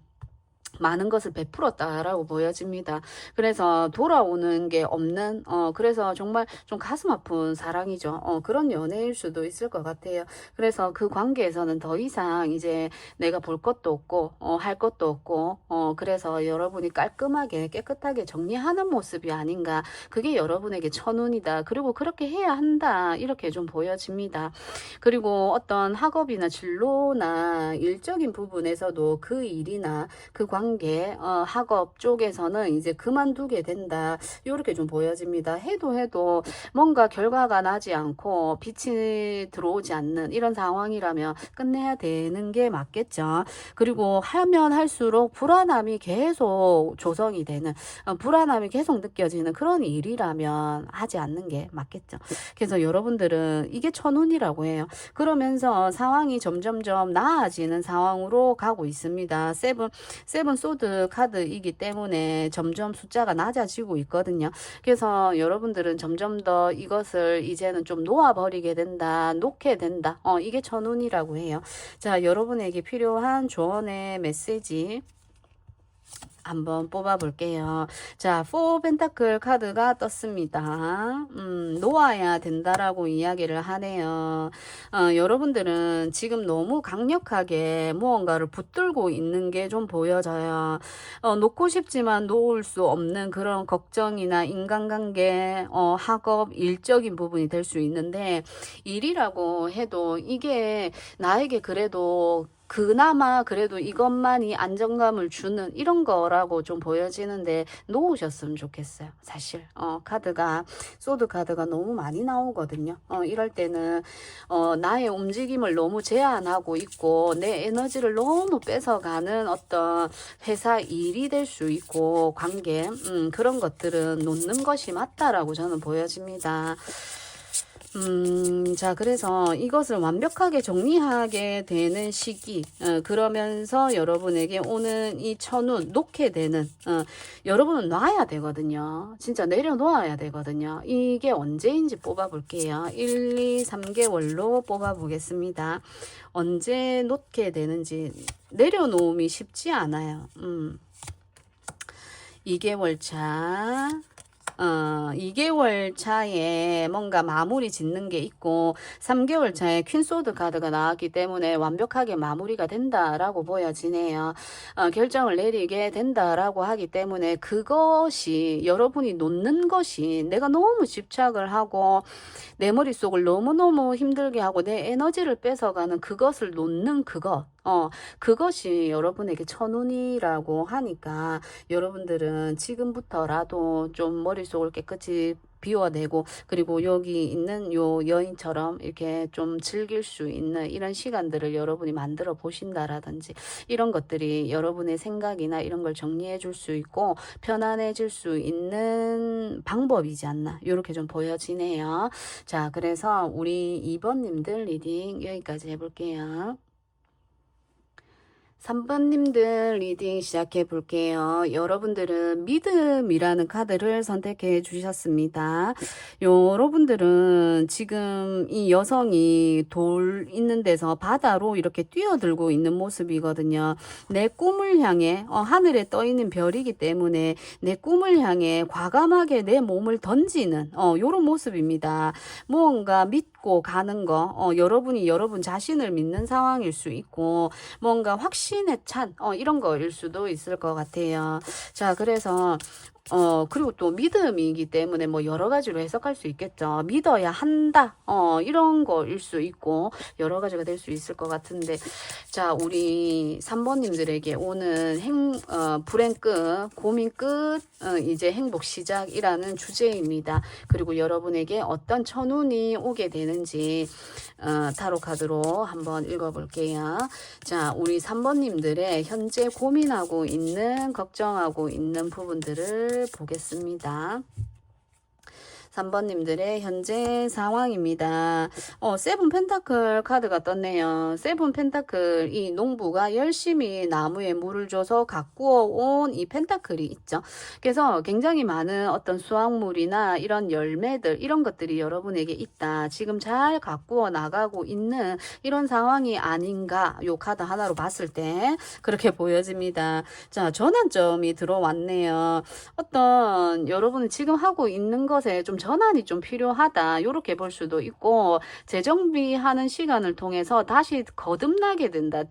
많은 것을 베풀었다라고 보여집니다. 그래서 돌아오는 게 없는, 그래서 정말 좀 가슴 아픈 사랑이죠. 그런 연애일 수도 있을 것 같아요. 그래서 그 관계에서는 더 이상 이제 내가 볼 것도 없고, 할 것도 없고, 그래서 여러분이 깔끔하게 깨끗하게 정리하는 모습이 아닌가. 그게 여러분에게 천운이다. 그리고 그렇게 해야 한다. 이렇게 좀 보여집니다. 그리고 어떤 학업이나 진로나 일적인 부분에서도 그 일이나 그 관계, 학업 쪽에서는 이제 그만두게 된다. 이렇게 좀 보여집니다. 해도 뭔가 결과가 나지 않고 빛이 들어오지 않는 이런 상황이라면 끝내야 되는 게 맞겠죠. 그리고 하면 할수록 불안함이 계속 조성이 되는, 불안함이 계속 느껴지는 그런 일이라면 하지 않는 게 맞겠죠. 그래서 여러분들은 이게 천운이라고 해요. 그러면서 상황이 점점점 나아지는 상황으로 가고 있습니다. 세븐 소드 카드이기 때문에 점점 숫자가 낮아지고 있거든요. 그래서 여러분들은 점점 더 이것을 이제는 좀 놓아버리게 된다, 놓게 된다. 이게 천운이라고 해요. 자, 여러분에게 필요한 조언의 메시지 한번 뽑아 볼게요. 자, 4 펜타클 카드가 떴습니다. 놓아야 된다라고 이야기를 하네요. 여러분들은 지금 너무 강력하게 무언가를 붙들고 있는 게 좀 보여져요. 놓고 싶지만 놓을 수 없는 그런 걱정이나 인간관계, 학업, 일적인 부분이 될 수 있는데, 일이라고 해도 이게 나에게 그래도 그나마 그래도 이것만이 안정감을 주는 이런 거라고 좀 보여지는데 놓으셨으면 좋겠어요. 사실 카드가 소드 카드가 너무 많이 나오거든요. 이럴 때는 나의 움직임을 너무 제한하고 있고 내 에너지를 너무 뺏어가는 어떤 회사 일이 될 수 있고 관계 그런 것들은 놓는 것이 맞다라고 저는 보여집니다. 자, 그래서 이것을 완벽하게 정리하게 되는 시기, 그러면서 여러분에게 오는 이 천운, 놓게 되는, 여러분은 놔야 되거든요. 진짜 내려놓아야 되거든요. 이게 언제인지 뽑아볼게요. 1, 2, 3개월로 뽑아보겠습니다. 언제 놓게 되는지, 내려놓음이 쉽지 않아요. 2개월 차, 2개월 차에 뭔가 마무리 짓는 게 있고 3개월 차에 퀸소드 카드가 나왔기 때문에 완벽하게 마무리가 된다라고 보여지네요. 결정을 내리게 된다라고 하기 때문에 그것이 여러분이 놓는 것이 내가 너무 집착을 하고 내 머릿속을 너무너무 힘들게 하고 내 에너지를 뺏어가는 그것을 놓는 그것이 여러분에게 천운이라고 하니까 여러분들은 지금부터라도 좀 머릿속을 깨끗이 비워내고 그리고 여기 있는 요 여인처럼 이렇게 좀 즐길 수 있는 이런 시간들을 여러분이 만들어 보신다라든지 이런 것들이 여러분의 생각이나 이런 걸 정리해 줄 수 있고 편안해질 수 있는 방법이지 않나 이렇게 좀 보여지네요. 자, 그래서 우리 2번님들 리딩 여기까지 해볼게요. 3번님들 리딩 시작해 볼게요. 여러분들은 믿음이라는 카드를 선택해 주셨습니다. 여러분들은 지금 이 여성이 돌 있는 데서 바다로 이렇게 뛰어들고 있는 모습이거든요. 내 꿈을 향해 하늘에 떠 있는 별이기 때문에 내 꿈을 향해 과감하게 내 몸을 던지는 요런 모습입니다. 뭔가 믿고 가는 거 여러분이 여러분 자신을 믿는 상황일 수 있고 뭔가 확신에 찬 이런 거일 수도 있을 것 같아요. 자, 그래서 그리고 또 믿음이기 때문에 뭐 여러 가지로 해석할 수 있겠죠. 믿어야 한다. 이런 거일 수 있고 여러 가지가 될 수 있을 것 같은데 자, 우리 3번님들에게 오는 불행 끝, 고민 끝, 이제 행복 시작이라는 주제입니다. 그리고 여러분에게 어떤 천운이 오게 되는지 타로 카드로 한번 읽어볼게요. 자, 우리 3번님들의 현재 고민하고 있는, 걱정하고 있는 부분들을 보겠습니다. 3번님들의 현재 상황입니다. 세븐 펜타클 카드가 떴네요. 세븐 펜타클, 이 농부가 열심히 나무에 물을 줘서 가꾸어 온 이 펜타클이 있죠. 그래서 굉장히 많은 어떤 수확물이나 이런 열매들, 이런 것들이 여러분에게 있다. 지금 잘 가꾸어 나가고 있는 이런 상황이 아닌가, 요 카드 하나로 봤을 때 그렇게 보여집니다. 자, 전환점이 들어왔네요. 어떤 여러분은 지금 하고 있는 것에 좀 전환이 좀 필요하다. 이렇게 볼 수도 있고 재정비하는 시간을 통해서 다시 거듭나게 된다.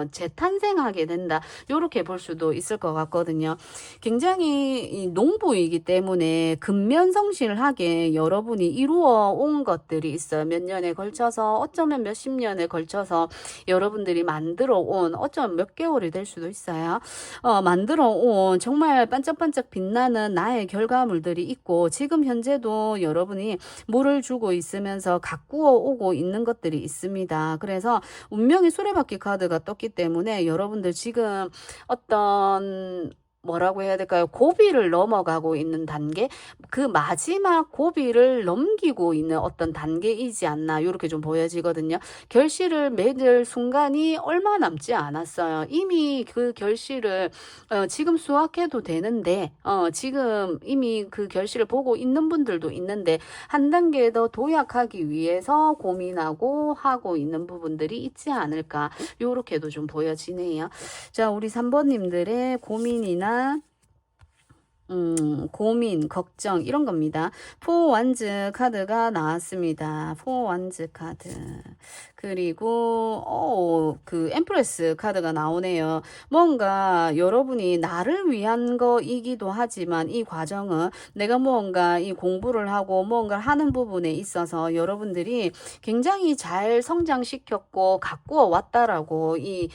재탄생하게 된다. 이렇게 볼 수도 있을 것 같거든요. 굉장히 농부이기 때문에 근면성실하게 여러분이 이루어 온 것들이 있어요. 몇 년에 걸쳐서 어쩌면 몇십 년에 걸쳐서 여러분들이 만들어 온 어쩌면 몇 개월이 될 수도 있어요. 만들어 온 정말 반짝반짝 빛나는 나의 결과물들이 있고 지금 현재도 여러분이 물을 주고 있으면서 가꾸어 오고 있는 것들이 있습니다. 그래서 운명의 수레바퀴 카드가 떴기 때문에 여러분들 지금 어떤 뭐라고 해야 될까요? 고비를 넘어가고 있는 단계, 그 마지막 고비를 넘기고 있는 어떤 단계이지 않나 이렇게 좀 보여지거든요. 결실을 맺을 순간이 얼마 남지 않았어요. 이미 그 결실을 지금 수확해도 되는데 지금 이미 그 결실을 보고 있는 분들도 있는데 한 단계 더 도약하기 위해서 고민하고 하고 있는 부분들이 있지 않을까 이렇게도 좀 보여지네요. 자, 우리 3번님들의 고민이나 고민, 걱정 이런 겁니다. 포 완즈 카드가 나왔습니다. 포 완즈 카드. 그리고 그 엠프레스 카드가 나오네요. 뭔가 여러분이 나를 위한 거이기도 하지만 이 과정은 내가 뭔가 이 공부를 하고 뭔가를 하는 부분에 있어서 여러분들이 굉장히 잘 성장시켰고 가꾸어 왔다라고 이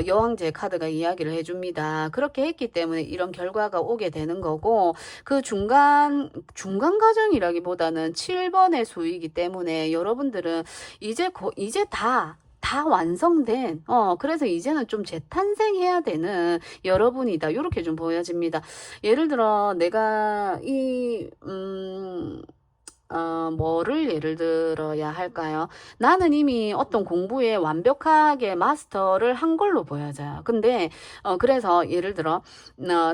여왕제 카드가 이야기를 해줍니다. 그렇게 했기 때문에 이런 결과가 오게 되는 거고 그 중간 과정이라기보다는 7번의 수이기 때문에 여러분들은 이제 다 완성된 그래서 이제는 좀 재탄생해야 되는 여러분이다 이렇게 좀 보여집니다. 예를 들어 내가 뭐를 예를 들어야 할까요? 나는 이미 어떤 공부에 완벽하게 마스터를 한 걸로 보여져요. 근데 그래서 예를 들어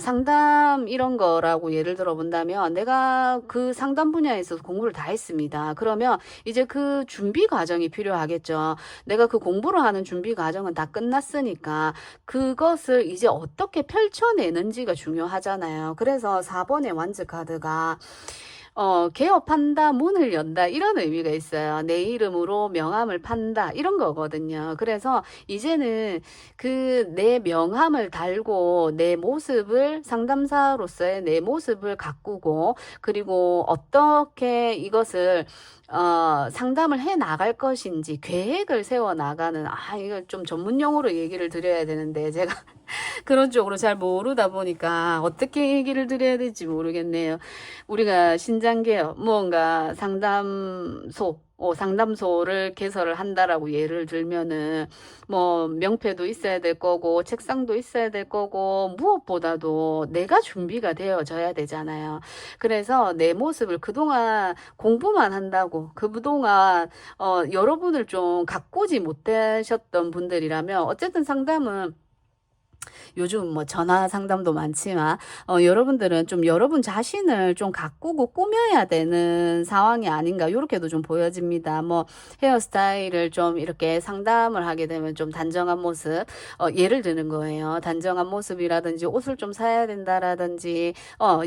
상담 이런 거라고 예를 들어 본다면 내가 그 상담 분야에 있어서 공부를 다 했습니다. 그러면 이제 그 준비 과정이 필요하겠죠. 내가 그 공부를 하는 준비 과정은 다 끝났으니까 그것을 이제 어떻게 펼쳐내는지가 중요하잖아요. 그래서 4번의 완즈 카드가 개업한다, 문을 연다, 이런 의미가 있어요. 내 이름으로 명함을 판다, 이런 거거든요. 그래서 이제는 그 내 명함을 달고 내 모습을, 상담사로서의 내 모습을 가꾸고, 그리고 어떻게 이것을 상담을 해 나갈 것인지 계획을 세워 나가는, 이걸 좀 전문 용어로 얘기를 드려야 되는데, 제가 그런 쪽으로 잘 모르다 보니까 어떻게 얘기를 드려야 될지 모르겠네요. 우리가 신장개업, 무언가 상담소를 개설을 한다라고 예를 들면은, 뭐, 명패도 있어야 될 거고, 책상도 있어야 될 거고, 무엇보다도 내가 준비가 되어져야 되잖아요. 그래서 내 모습을 그동안 공부만 한다고, 그동안, 여러분을 좀 가꾸지 못하셨던 분들이라면, 어쨌든 상담은 요즘 뭐 전화 상담도 많지만 여러분들은 좀 여러분 자신을 좀 가꾸고 꾸며야 되는 상황이 아닌가 요렇게도 좀 보여집니다. 뭐 헤어스타일을 좀 이렇게 상담을 하게 되면 좀 단정한 모습 예를 드는 거예요. 단정한 모습이라든지 옷을 좀 사야 된다라든지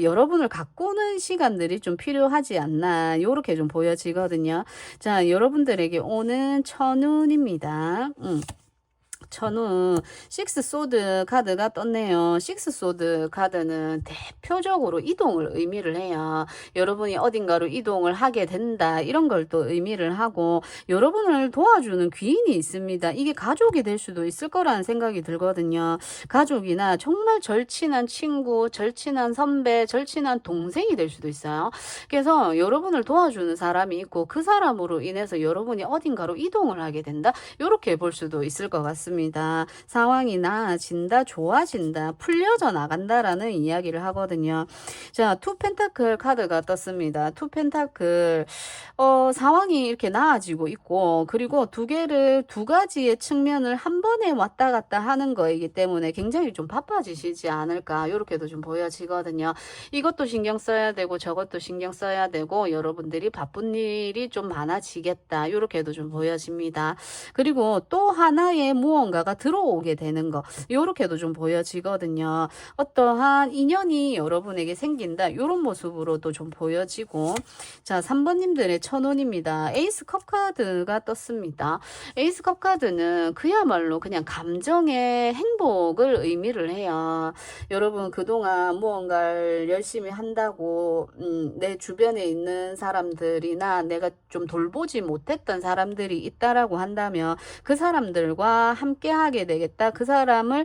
여러분을 가꾸는 시간들이 좀 필요하지 않나 요렇게 좀 보여지거든요. 자, 여러분들에게 오는 천운입니다. 저는 식스 소드 카드가 떴네요. 식스 소드 카드는 대표적으로 이동을 의미를 해요. 여러분이 어딘가로 이동을 하게 된다. 이런 걸 또 의미를 하고 여러분을 도와주는 귀인이 있습니다. 이게 가족이 될 수도 있을 거라는 생각이 들거든요. 가족이나 정말 절친한 친구, 절친한 선배, 절친한 동생이 될 수도 있어요. 그래서 여러분을 도와주는 사람이 있고 그 사람으로 인해서 여러분이 어딘가로 이동을 하게 된다. 이렇게 볼 수도 있을 것 같습니다. 상황이 나아진다, 좋아진다, 풀려져 나간다라는 이야기를 하거든요. 자, 투 펜타클 카드가 떴습니다. 투 펜타클 상황이 이렇게 나아지고 있고 그리고 두 가지의 측면을 한 번에 왔다 갔다 하는 거이기 때문에 굉장히 좀 바빠지시지 않을까 이렇게도 좀 보여지거든요. 이것도 신경 써야 되고 저것도 신경 써야 되고 여러분들이 바쁜 일이 좀 많아지겠다 이렇게도 좀 보여집니다. 그리고 또 하나의 무언가가 들어오게 되는 거 이렇게도 좀 보여지거든요. 어떠한 인연이 여러분에게 생긴다 이런 모습으로도 좀 보여지고 자 3번님들의 천원입니다. 에이스 컵 카드가 떴습니다. 에이스 컵 카드는 그야말로 그냥 감정의 행복을 의미를 해요. 여러분 그동안 무언가를 열심히 한다고 내 주변에 있는 사람들이나 내가 좀 돌보지 못했던 사람들이 있다라고 한다면 그 사람들과 함께 하게 되겠다. 그 사람을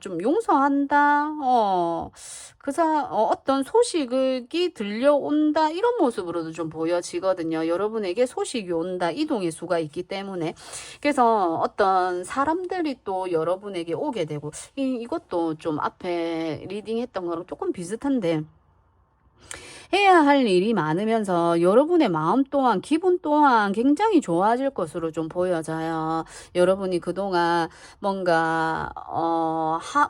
좀 용서한다. 어떤 소식이 들려온다. 이런 모습으로도 좀 보여지거든요. 여러분에게 소식이 온다. 이동의 수가 있기 때문에. 그래서 어떤 사람들이 또 여러분에게 오게 되고 이것도 좀 앞에 리딩했던 거랑 조금 비슷한데 해야 할 일이 많으면서 여러분의 마음 또한 기분 또한 굉장히 좋아질 것으로 좀 보여져요. 여러분이 그동안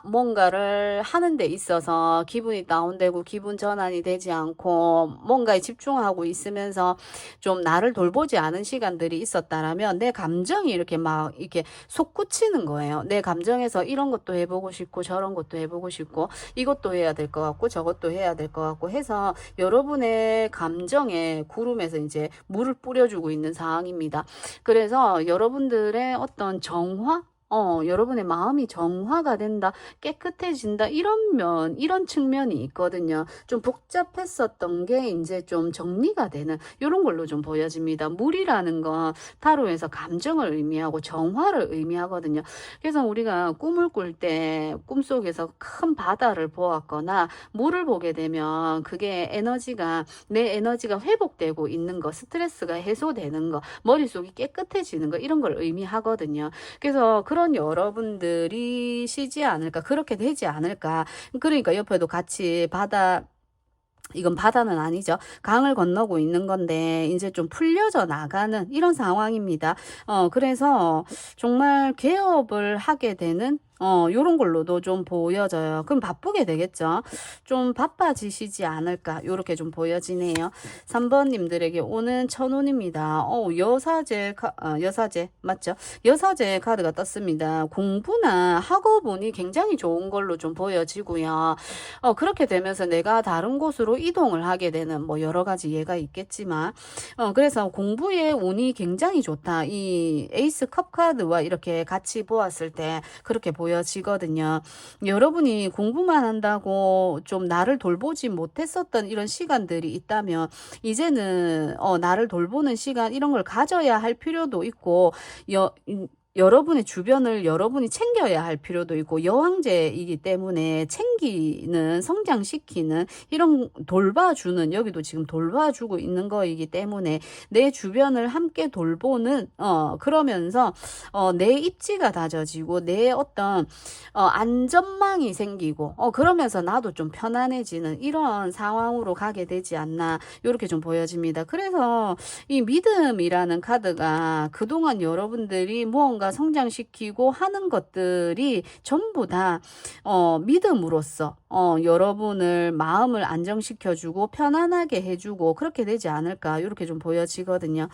뭔가를 하는 데 있어서 기분이 다운되고 기분 전환이 되지 않고 뭔가에 집중하고 있으면서 좀 나를 돌보지 않은 시간들이 있었다라면 내 감정이 이렇게 막 이렇게 솟구치는 거예요. 내 감정에서 이런 것도 해보고 싶고 저런 것도 해보고 싶고 이것도 해야 될 것 같고 저것도 해야 될 것 같고 해서 여러분의 감정에 구름에서 이제 물을 뿌려주고 있는 상황입니다. 그래서 여러분들의 어떤 정화? 여러분의 마음이 정화가 된다, 깨끗해진다, 이런 측면이 있거든요. 좀 복잡했었던 게 이제 좀 정리가 되는, 이런 걸로 좀 보여집니다. 물이라는 건 타로에서 감정을 의미하고 정화를 의미하거든요. 그래서 우리가 꿈을 꿀 때 꿈속에서 큰 바다를 보았거나 물을 보게 되면 그게 내 에너지가 회복되고 있는 거, 스트레스가 해소되는 거, 머릿속이 깨끗해지는 거, 이런 걸 의미하거든요. 그래서 그런 여러분들이 시지 않을까, 그렇게 되지 않을까. 그러니까 옆에도 같이 바다 이건 바다는 아니죠. 강을 건너고 있는 건데 이제 좀 풀려져 나가는 이런 상황입니다. 그래서 정말 개업을 하게 되는 요런 걸로도 좀 보여져요. 그럼 바쁘게 되겠죠. 좀 바빠지시지 않을까 요렇게 좀 보여지네요. 3번 님들에게 오는 천운입니다. 여사제 맞죠? 여사제 카드가 떴습니다. 공부나 학업운이 굉장히 좋은 걸로 좀 보여지고요. 그렇게 되면서 내가 다른 곳으로 이동을 하게 되는 뭐 여러 가지 예가 있겠지만 그래서 공부의 운이 굉장히 좋다. 이 에이스 컵 카드와 이렇게 같이 보았을 때 그렇게 보여지거든요. 여러분이 공부만 한다고 좀 나를 돌보지 못했었던 이런 시간들이 있다면 이제는 나를 돌보는 시간 이런 걸 가져야 할 필요도 있고 여러분의 주변을 여러분이 챙겨야 할 필요도 있고 여왕제이기 때문에 챙기는 성장시키는 이런 돌봐주는 여기도 지금 돌봐주고 있는 거이기 때문에 내 주변을 함께 돌보는 그러면서 내 입지가 다져지고 내 어떤 안전망이 생기고 그러면서 나도 좀 편안해지는 이런 상황으로 가게 되지 않나 이렇게 좀 보여집니다. 그래서 이 믿음이라는 카드가 그동안 여러분들이 무언가 성장시키고 하는 것들이 전부 다 믿음으로써 여러분을 마음을 안정시켜주고 편안하게 해주고 그렇게 되지 않을까 이렇게 좀 보여지거든요.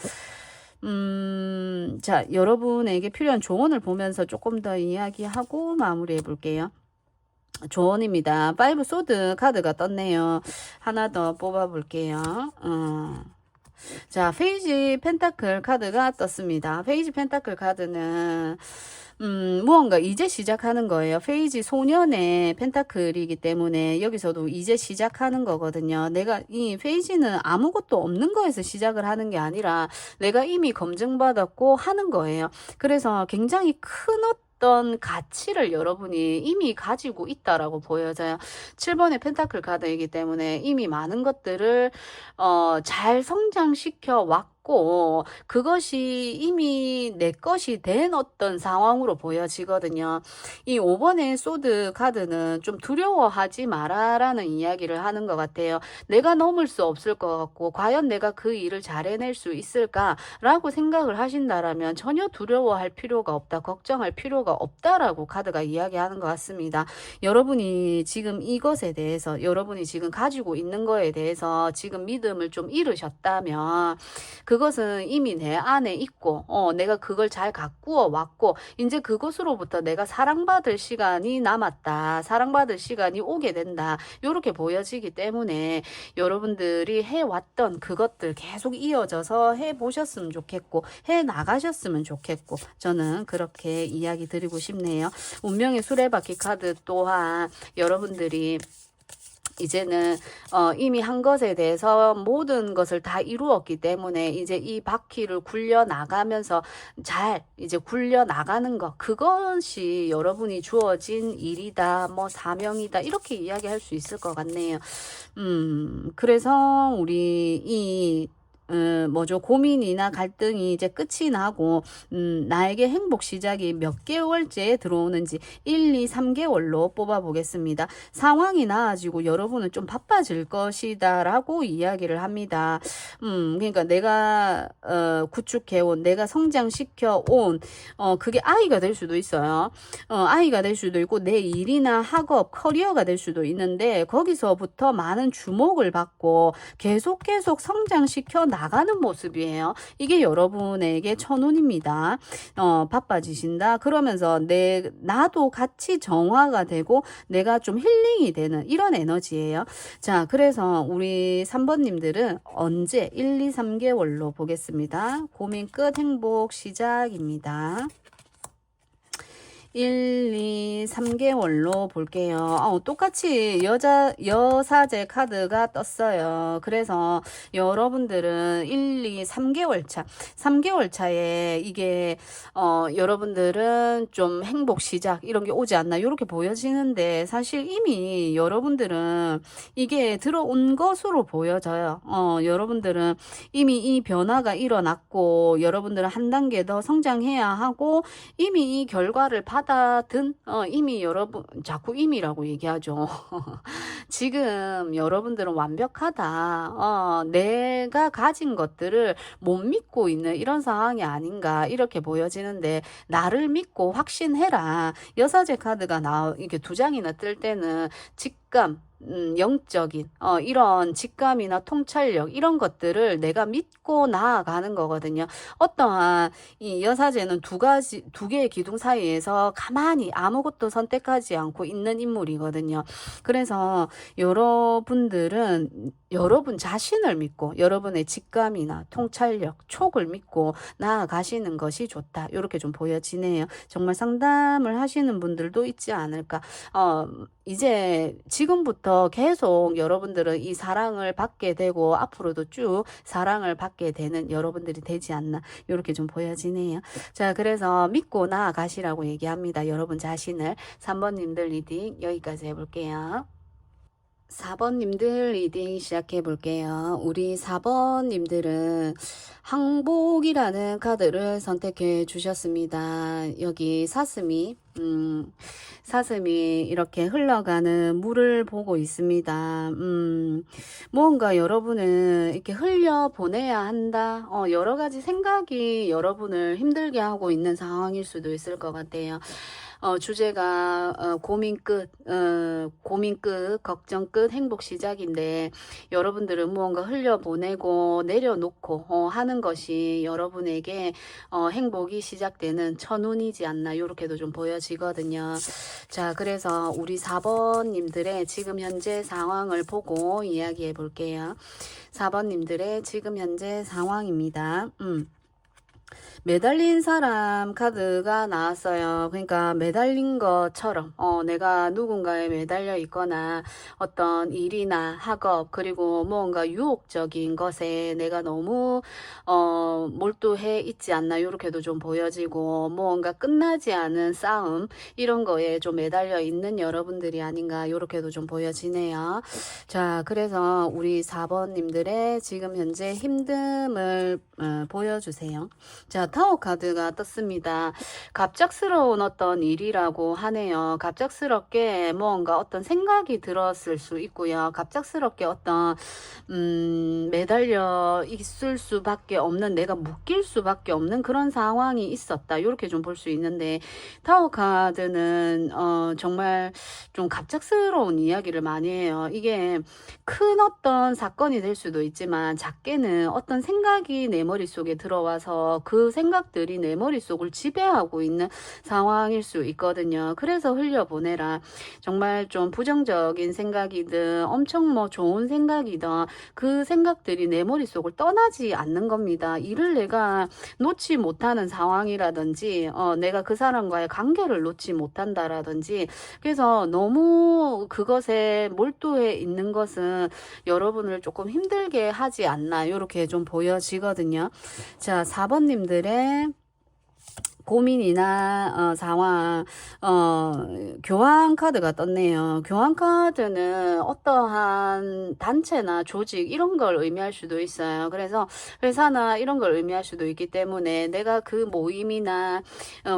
자, 여러분에게 필요한 조언을 보면서 조금 더 이야기하고 마무리해 볼게요. 조언입니다. 5 소드 카드가 떴네요. 하나 더 뽑아 볼게요. 자, 페이지 펜타클 카드가 떴습니다. 페이지 펜타클 카드는 무언가 이제 시작하는 거예요. 페이지 소년의 펜타클이기 때문에 여기서도 이제 시작하는 거거든요. 내가 이 페이지는 아무것도 없는 거에서 시작을 하는 게 아니라 내가 이미 검증받았고 하는 거예요. 그래서 굉장히 큰 어떤 가치를 여러분이 이미 가지고 있다라고 보여져요. 7번의 펜타클 카드이기 때문에 이미 많은 것들을 잘 성장시켜 왔고 그것이 이미 내 것이 된 어떤 상황으로 보여지거든요. 이 5번의 소드 카드는 좀 두려워하지 마라라는 이야기를 하는 것 같아요. 내가 넘을 수 없을 것 같고 과연 내가 그 일을 잘 해낼 수 있을까라고 생각을 하신다라면 전혀 두려워할 필요가 없다. 걱정할 필요가 없다라고 카드가 이야기하는 것 같습니다. 여러분이 지금 이것에 대해서 여러분이 지금 가지고 있는 거에 대해서 지금 믿음을 좀 잃으셨다면 그것은 이미 내 안에 있고 내가 그걸 잘 가꾸어 왔고 이제 그것으로부터 내가 사랑받을 시간이 남았다. 사랑받을 시간이 오게 된다. 이렇게 보여지기 때문에 여러분들이 해왔던 그것들 계속 이어져서 해보셨으면 좋겠고 해나가셨으면 좋겠고 저는 그렇게 이야기 드리고 싶네요. 운명의 수레바퀴 카드 또한 여러분들이 이제는 이미 한 것에 대해서 모든 것을 다 이루었기 때문에 이제 이 바퀴를 굴려 나가면서 잘 이제 굴려 나가는 것 그것이 여러분이 주어진 일이다 뭐 사명이다 이렇게 이야기할 수 있을 것 같네요. 그래서 우리 이 고민이나 갈등이 이제 끝이 나고, 나에게 행복 시작이 몇 개월째 들어오는지 1, 2, 3개월로 뽑아보겠습니다. 상황이 나아지고 여러분은 좀 바빠질 것이다 라고 이야기를 합니다. 그러니까 내가, 구축해온, 내가 성장시켜온, 그게 아이가 될 수도 있어요. 아이가 될 수도 있고, 내 일이나 학업, 커리어가 될 수도 있는데, 거기서부터 많은 주목을 받고, 계속 성장시켜 나가는 모습이에요. 이게 여러분에게 천운입니다. 바빠지신다. 그러면서 나도 같이 정화가 되고 내가 좀 힐링이 되는 이런 에너지예요. 자, 그래서 우리 3번님들은 언제 1, 2, 3개월로 보겠습니다. 고민 끝 행복 시작입니다. 1, 2, 3개월로 볼게요. 똑같이 여사제 카드가 떴어요. 그래서 여러분들은 1, 2, 3개월 차, 3개월 차에 이게, 여러분들은 좀 행복 시작, 이런 게 오지 않나, 이렇게 보여지는데, 사실 이미 여러분들은 이게 들어온 것으로 보여져요. 여러분들은 이미 이 변화가 일어났고, 여러분들은 한 단계 더 성장해야 하고, 이미 이 결과를 받아든 이미 여러분 자꾸 이미라고 얘기하죠. 지금 여러분들은 완벽하다. 내가 가진 것들을 못 믿고 있는 이런 상황이 아닌가 이렇게 보여지는데 나를 믿고 확신해라. 여사제 카드가 이렇게 두 장이나 뜰 때는 직감, 영적인 이런 직감이나 통찰력 이런 것들을 내가 믿고 나아가는 거거든요. 어떠한 이 여사제는 두 개의 기둥 사이에서 가만히 아무것도 선택하지 않고 있는 인물이거든요. 그래서 여러분들은 여러분 자신을 믿고 여러분의 직감이나 통찰력, 촉을 믿고 나아가시는 것이 좋다. 이렇게 좀 보여지네요. 정말 상담을 하시는 분들도 있지 않을까. 이제 지금부터 계속 여러분들은 이 사랑을 받게 되고 앞으로도 쭉 사랑을 받게 되는 여러분들이 되지 않나 이렇게 좀 보여지네요. 자, 그래서 믿고 나아가시라고 얘기합니다. 여러분 자신을. 3번님들 리딩 여기까지 해볼게요. 4번님들 리딩 시작해 볼게요. 우리 4번님들은 항복이라는 카드를 선택해 주셨습니다. 여기 사슴이 이렇게 흘러가는 물을 보고 있습니다. 뭔가 여러분은 이렇게 흘려보내야 한다. 여러 가지 생각이 여러분을 힘들게 하고 있는 상황일 수도 있을 것 같아요. 주제가 고민 끝, 걱정 끝, 행복 시작인데 여러분들은 무언가 흘려보내고 내려놓고 하는 것이 여러분에게 행복이 시작되는 천운이지 않나 이렇게도 좀 보여지거든요. 자, 그래서 우리 4번님들의 지금 현재 상황을 보고 이야기해 볼게요. 4번님들의 지금 현재 상황입니다. 매달린 사람 카드가 나왔어요. 그러니까 매달린 것처럼 내가 누군가에 매달려 있거나 어떤 일이나 학업 그리고 뭔가 유혹적인 것에 내가 너무 몰두해 있지 않나 이렇게도 좀 보여지고 뭔가 끝나지 않은 싸움 이런 거에 좀 매달려 있는 여러분들이 아닌가 이렇게도 좀 보여지네요. 자, 그래서 우리 4번님들의 지금 현재 힘듦을 보여주세요. 자, 타워 카드가 떴습니다. 갑작스러운 어떤 일이라고 하네요. 갑작스럽게 뭔가 어떤 생각이 들었을 수 있고요. 갑작스럽게 어떤 매달려 있을 수밖에 없는 내가 묶일 수밖에 없는 그런 상황이 있었다. 이렇게 좀 볼 수 있는데 타워 카드는 정말 좀 갑작스러운 이야기를 많이 해요. 이게 큰 어떤 사건이 될 수도 있지만 작게는 어떤 생각이 내 머릿속에 들어와서 그 생각들이 내 머릿속을 지배하고 있는 상황일 수 있거든요. 그래서 흘려보내라. 정말 좀 부정적인 생각이든 엄청 뭐 좋은 생각이든 그 생각들이 내 머릿속을 떠나지 않는 겁니다. 이를 내가 놓지 못하는 상황이라든지 내가 그 사람과의 관계를 놓지 못한다라든지 그래서 너무 그것에 몰두해 있는 것은 여러분을 조금 힘들게 하지 않나 이렇게 좀 보여지거든요. 자, 4번님들의 고민이나 상황 교환 카드가 떴네요. 교환 카드는 어떠한 단체나 조직 이런 걸 의미할 수도 있어요. 그래서 회사나 이런 걸 의미할 수도 있기 때문에 내가 그 모임이나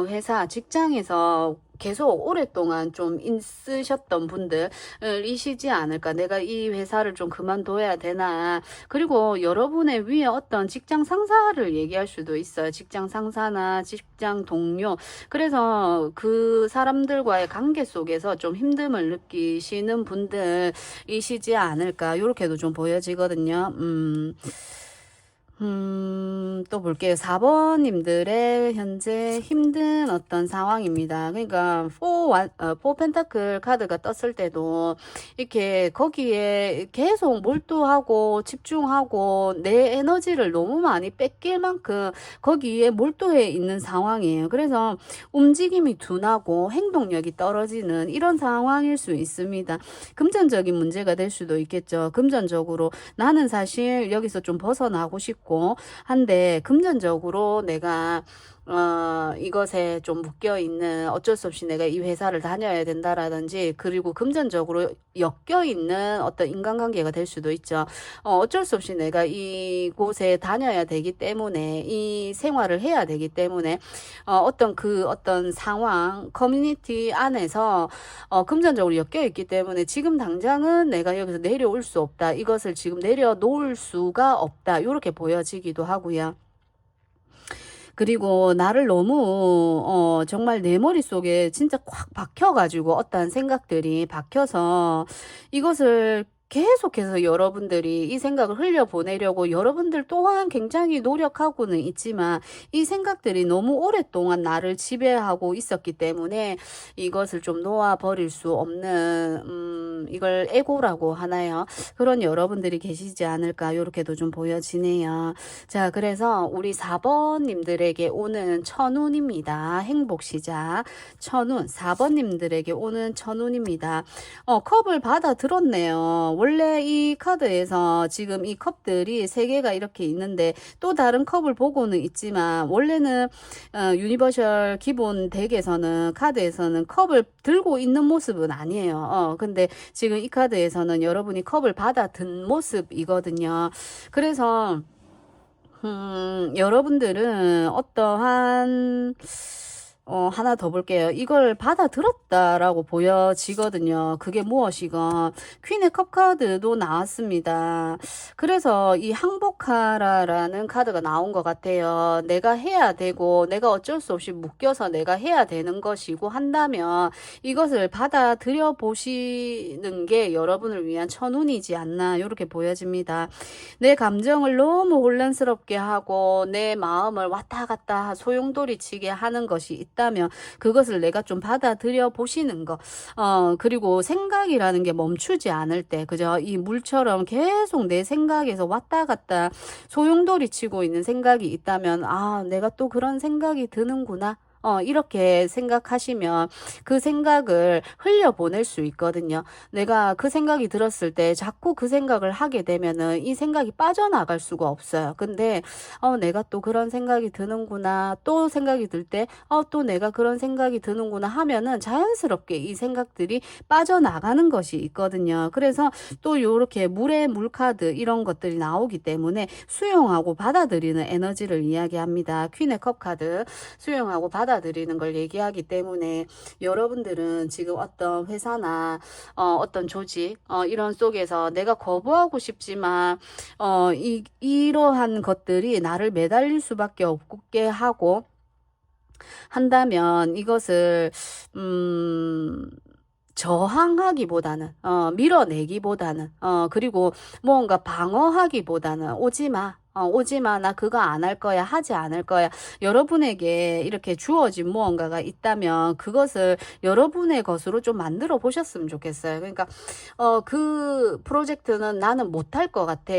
회사 직장에서 계속 오랫동안 좀 있으셨던 분들이시지 않을까. 내가 이 회사를 좀 그만둬야 되나. 그리고 여러분의 위에 어떤 직장 상사를 얘기할 수도 있어요. 직장 상사나 직장 동료. 그래서 그 사람들과의 관계 속에서 좀 힘듦을 느끼시는 분들이시지 않을까. 이렇게도 좀 보여지거든요. 또 볼게요. 4번님들의 현재 힘든 어떤 상황입니다. 그러니까 4 펜타클 카드가 떴을 때도 이렇게 거기에 계속 몰두하고 집중하고 내 에너지를 너무 많이 뺏길 만큼 거기에 몰두해 있는 상황이에요. 그래서 움직임이 둔하고 행동력이 떨어지는 이런 상황일 수 있습니다. 금전적인 문제가 될 수도 있겠죠. 금전적으로 나는 사실 여기서 좀 벗어나고 싶고 한데 금전적으로 내가 이것에 좀 묶여 있는 어쩔 수 없이 내가 이 회사를 다녀야 된다라든지 그리고 금전적으로 엮여 있는 어떤 인간관계가 될 수도 있죠. 어쩔 수 없이 내가 이곳에 다녀야 되기 때문에 이 생활을 해야 되기 때문에 어떤 상황 커뮤니티 안에서 금전적으로 엮여 있기 때문에 지금 당장은 내가 여기서 내려올 수 없다. 이것을 지금 내려놓을 수가 없다. 이렇게 보여지기도 하고요. 그리고 나를 너무 정말 내 머릿속에 진짜 꽉 박혀가지고 어떠한 생각들이 박혀서 이것을 계속해서 여러분들이 이 생각을 흘려보내려고 여러분들 또한 굉장히 노력하고는 있지만 이 생각들이 너무 오랫동안 나를 지배하고 있었기 때문에 이것을 좀 놓아버릴 수 없는 이걸 에고라고 하나요? 그런 여러분들이 계시지 않을까 이렇게도 좀 보여지네요. 자, 그래서 우리 4번님들에게 오는 천운입니다. 행복시작 천운 4번님들에게 오는 천운입니다. 컵을 받아 들었네요. 원래 이 카드에서 지금 이 컵들이 3개가 이렇게 있는데 또 다른 컵을 보고는 있지만 원래는 유니버셜 기본 덱에서는 카드에서는 컵을 들고 있는 모습은 아니에요. 근데 지금 이 카드에서는 여러분이 컵을 받아 든 모습이거든요. 그래서 여러분들은 어떠한 하나 더 볼게요. 이걸 받아들었다라고 보여지거든요. 그게 무엇이건 퀸의 컵 카드도 나왔습니다. 그래서 이 항복하라라는 카드가 나온 것 같아요. 내가 해야 되고 내가 어쩔 수 없이 묶여서 내가 해야 되는 것이고 한다면 이것을 받아들여 보시는 게 여러분을 위한 천운이지 않나 이렇게 보여집니다. 내 감정을 너무 혼란스럽게 하고 내 마음을 왔다 갔다 소용돌이치게 하는 것이 있다면 그것을 내가 좀 받아들여 보시는 거. 그리고 생각이라는 게 멈추지 않을 때, 그죠? 이 물처럼 계속 내 생각에서 왔다 갔다 소용돌이 치고 있는 생각이 있다면, 아, 내가 또 그런 생각이 드는구나. 이렇게 생각하시면 그 생각을 흘려보낼 수 있거든요. 내가 그 생각이 들었을 때 자꾸 그 생각을 하게 되면은 이 생각이 빠져나갈 수가 없어요. 근데, 내가 또 그런 생각이 드는구나. 또 생각이 들 때, 또 내가 그런 생각이 드는구나 하면은 자연스럽게 이 생각들이 빠져나가는 것이 있거든요. 그래서 또 요렇게 물의 물카드 이런 것들이 나오기 때문에 수용하고 받아들이는 에너지를 이야기합니다. 퀸의 컵 카드. 수용하고 받아들이는 걸 얘기하기 때문에 여러분들은 지금 어떤 회사나 어떤 조직 이런 속에서 내가 거부하고 싶지만 이러한 것들이 나를 매달릴 수밖에 없게 하고 한다면 이것을 저항하기보다는 밀어내기보다는 그리고 뭔가 방어하기보다는 오지마, 나 그거 안 할 거야, 하지 않을 거야. 여러분에게 이렇게 주어진 무언가가 있다면 그것을 여러분의 것으로 좀 만들어 보셨으면 좋겠어요. 그러니까 그 프로젝트는 나는 못할 것 같아.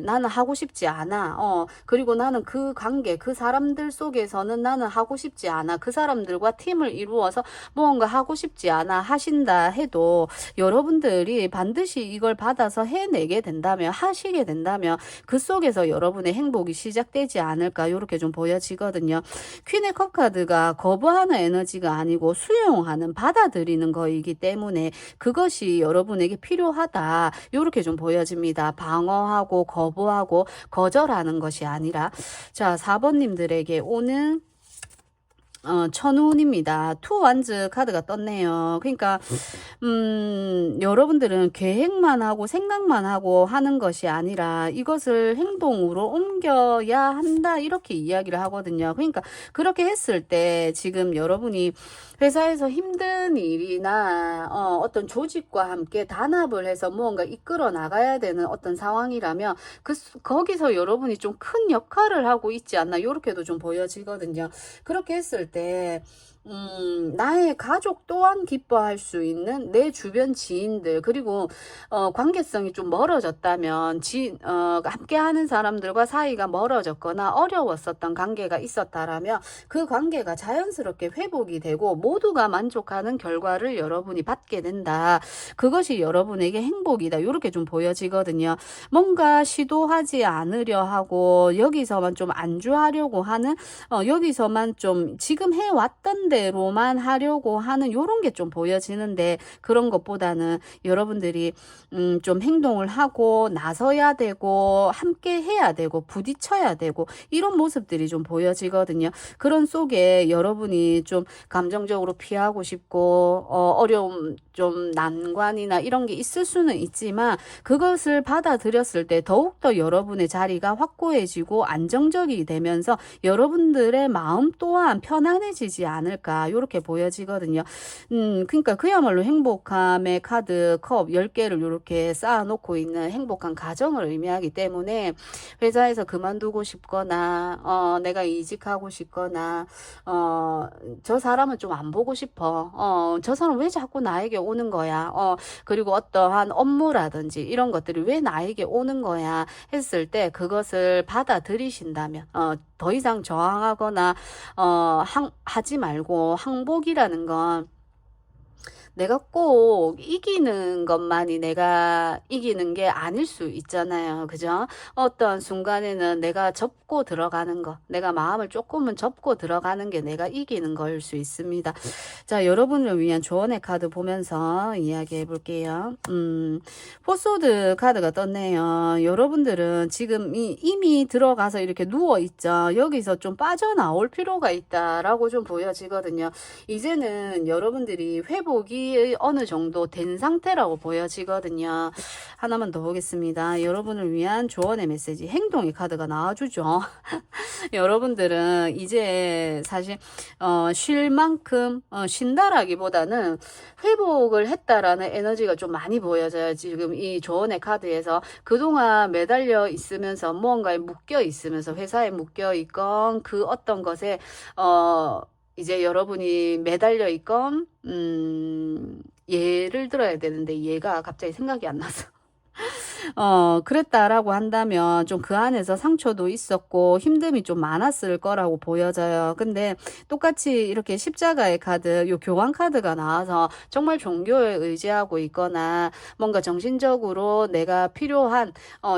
나는 하고 싶지 않아. 그리고 나는 그 관계, 그 사람들 속에서는 나는 하고 싶지 않아. 그 사람들과 팀을 이루어서 무언가 하고 싶지 않아 하신다 해도 여러분들이 반드시 이걸 받아서 해내게 된다면, 하시게 된다면 그 속에서 여러분의 행복이 시작되지 않을까 이렇게 좀 보여지거든요. 퀸의 컵 카드가 거부하는 에너지가 아니고 수용하는 받아들이는 거이기 때문에 그것이 여러분에게 필요하다 이렇게 좀 보여집니다. 방어하고 거부하고 거절하는 것이 아니라. 자, 4번님들에게 오는 천운입니다. 투 완즈 카드가 떴네요. 그러니까 여러분들은 계획만 하고 생각만 하고 하는 것이 아니라 이것을 행동으로 옮겨야 한다 이렇게 이야기를 하거든요. 그러니까 그렇게 했을 때 지금 여러분이 회사에서 힘든 일이나 어떤 조직과 함께 단합을 해서 무언가 이끌어 나가야 되는 어떤 상황이라면 거기서 여러분이 좀 큰 역할을 하고 있지 않나 이렇게도 좀 보여지거든요. 그렇게 했을 때 나의 가족 또한 기뻐할 수 있는 내 주변 지인들, 그리고, 관계성이 좀 멀어졌다면, 함께 하는 사람들과 사이가 멀어졌거나 어려웠었던 관계가 있었다라면, 그 관계가 자연스럽게 회복이 되고, 모두가 만족하는 결과를 여러분이 받게 된다. 그것이 여러분에게 행복이다. 이렇게 좀 보여지거든요. 뭔가 시도하지 않으려 하고, 여기서만 좀 안주하려고 하는, 여기서만 좀 지금 해왔던 대로만 하려고 하는 요런 게 좀 보여지는데, 그런 것보다는 여러분들이 좀 행동을 하고 나서야 되고 함께 해야 되고 부딪혀야 되고 이런 모습들이 좀 보여지거든요. 그런 속에 여러분이 좀 감정적으로 피하고 싶고 어려움, 좀 난관이나 이런 게 있을 수는 있지만, 그것을 받아들였을 때 더욱더 여러분의 자리가 확고해지고 안정적이 되면서 여러분들의 마음 또한 편안해지지 않을까, 이렇게 보여지거든요. 그러니까 그야말로 행복함의 카드 컵 10개를 이렇게 쌓아놓고 있는 행복한 가정을 의미하기 때문에, 회사에서 그만두고 싶거나 내가 이직하고 싶거나 저 사람은 좀 안 보고 싶어, 저 사람 왜 자꾸 나에게 오는 거야, 그리고 어떠한 업무라든지 이런 것들이 왜 나에게 오는 거야 했을 때, 그것을 받아들이신다면 더 이상 저항하거나 하지 말고, 항복이라는 건 내가 꼭 이기는 것만이 내가 이기는 게 아닐 수 있잖아요. 그죠? 어떤 순간에는 내가 접고 들어가는 거, 내가 마음을 조금은 접고 들어가는 게 내가 이기는 거일 수 있습니다. 자, 여러분을 위한 조언의 카드 보면서 이야기해 볼게요. 포소드 카드가 떴네요. 여러분들은 지금 이미 들어가서 이렇게 누워 있죠. 여기서 좀 빠져나올 필요가 있다라고 좀 보여지거든요. 이제는 여러분들이 회복이 어느 정도 된 상태라고 보여지거든요. 하나만 더 보겠습니다. 여러분을 위한 조언의 메시지, 행동의 카드가 나와주죠. 여러분들은 이제 사실 쉴 만큼 쉰다라기보다는 회복을 했다라는 에너지가 좀 많이 보여져요. 지금 이 조언의 카드에서 그동안 매달려 있으면서, 무언가에 묶여 있으면서, 회사에 묶여 있건 그 어떤 것에 이제 여러분이 매달려 있건, 예를 들어야 되는데 얘가 갑자기 생각이 안 나서. 그랬다라고 한다면 좀 그 안에서 상처도 있었고 힘듦이 좀 많았을 거라고 보여져요. 근데 똑같이 이렇게 십자가의 카드, 요 교황 카드가 나와서 정말 종교에 의지하고 있거나 뭔가 정신적으로 내가 필요한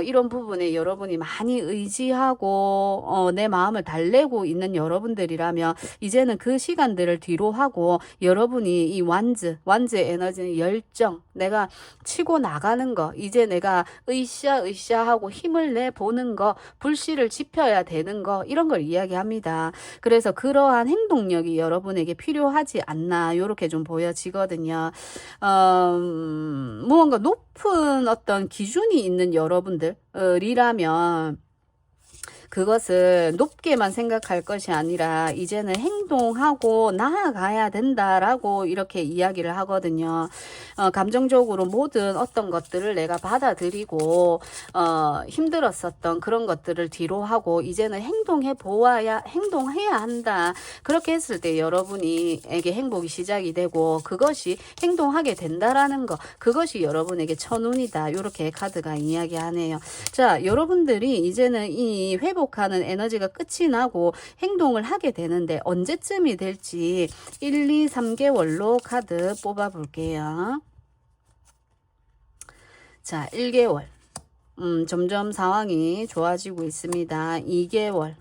이런 부분에 여러분이 많이 의지하고 내 마음을 달래고 있는 여러분들이라면, 이제는 그 시간들을 뒤로 하고 여러분이 이 완즈의 에너지는 열정, 내가 치고 나가는 거, 이제 내가 으쌰으쌰하고 힘을 내보는 거, 불씨를 지펴야 되는 거, 이런 걸 이야기합니다. 그래서 그러한 행동력이 여러분에게 필요하지 않나, 요렇게 좀 보여지거든요. 무언가 높은 어떤 기준이 있는 여러분들이라면 그것을 높게만 생각할 것이 아니라 이제는 행동하고 나아가야 된다라고 이렇게 이야기를 하거든요. 감정적으로 모든 어떤 것들을 내가 받아들이고 힘들었었던 그런 것들을 뒤로 하고 이제는 행동해야 한다. 그렇게 했을 때 여러분에게 행복이 시작이 되고, 그것이 행동하게 된다라는 거, 그것이 여러분에게 천운이다. 이렇게 카드가 이야기하네요. 자, 여러분들이 이제는 이 회복하는 에너지가 끝이 나고 행동을 하게 되는데, 언제쯤이 될지 1, 2, 3개월로 카드 뽑아 볼게요. 자, 1개월. 점점 상황이 좋아지고 있습니다. 2개월.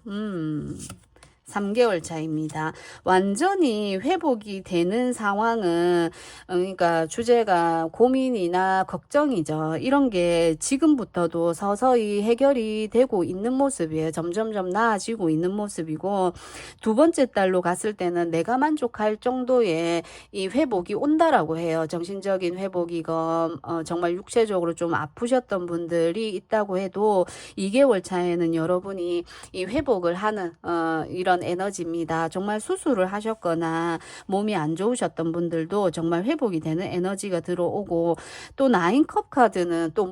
3개월 차입니다. 완전히 회복이 되는 상황은, 그러니까 주제가 고민이나 걱정이죠. 이런 게 지금부터도 서서히 해결이 되고 있는 모습이에요. 점점점 나아지고 있는 모습이고, 두 번째 달로 갔을 때는 내가 만족할 정도의 이 회복이 온다라고 해요. 정신적인 회복이건 정말 육체적으로 좀 아프셨던 분들이 있다고 해도 2개월 차에는 여러분이 이 회복을 하는 이런 그런 에너지입니다. 정말 수술을 하셨거나 몸이 안 좋으셨던 분들도 정말 회복이 되는 에너지가 들어오고, 또 나인컵 카드는 또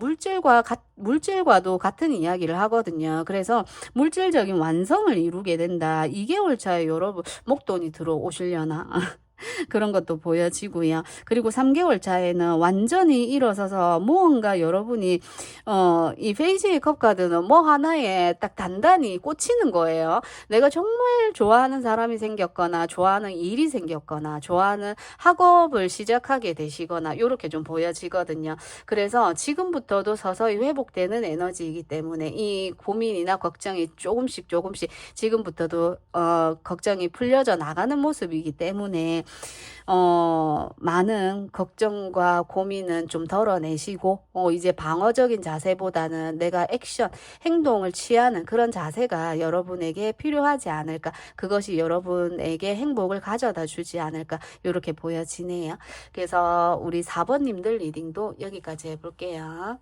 물질과도 같은 이야기를 하거든요. 그래서 물질적인 완성을 이루게 된다. 2개월 차에 여러분 목돈이 들어오시려나? 그런 것도 보여지고요. 그리고 3개월 차에는 완전히 일어서서 무언가 여러분이 이 페이지의 컵 카드는 뭐 하나에 딱 단단히 꽂히는 거예요. 내가 정말 좋아하는 사람이 생겼거나 좋아하는 일이 생겼거나 좋아하는 학업을 시작하게 되시거나 이렇게 좀 보여지거든요. 그래서 지금부터도 서서히 회복되는 에너지이기 때문에 이 고민이나 걱정이 조금씩 지금부터도 걱정이 풀려져 나가는 모습이기 때문에 많은 걱정과 고민은 좀 덜어내시고, 이제 방어적인 자세보다는 내가 행동을 취하는 그런 자세가 여러분에게 필요하지 않을까. 그것이 여러분에게 행복을 가져다 주지 않을까. 이렇게 보여지네요. 그래서 우리 4번님들 리딩도 여기까지 해볼게요.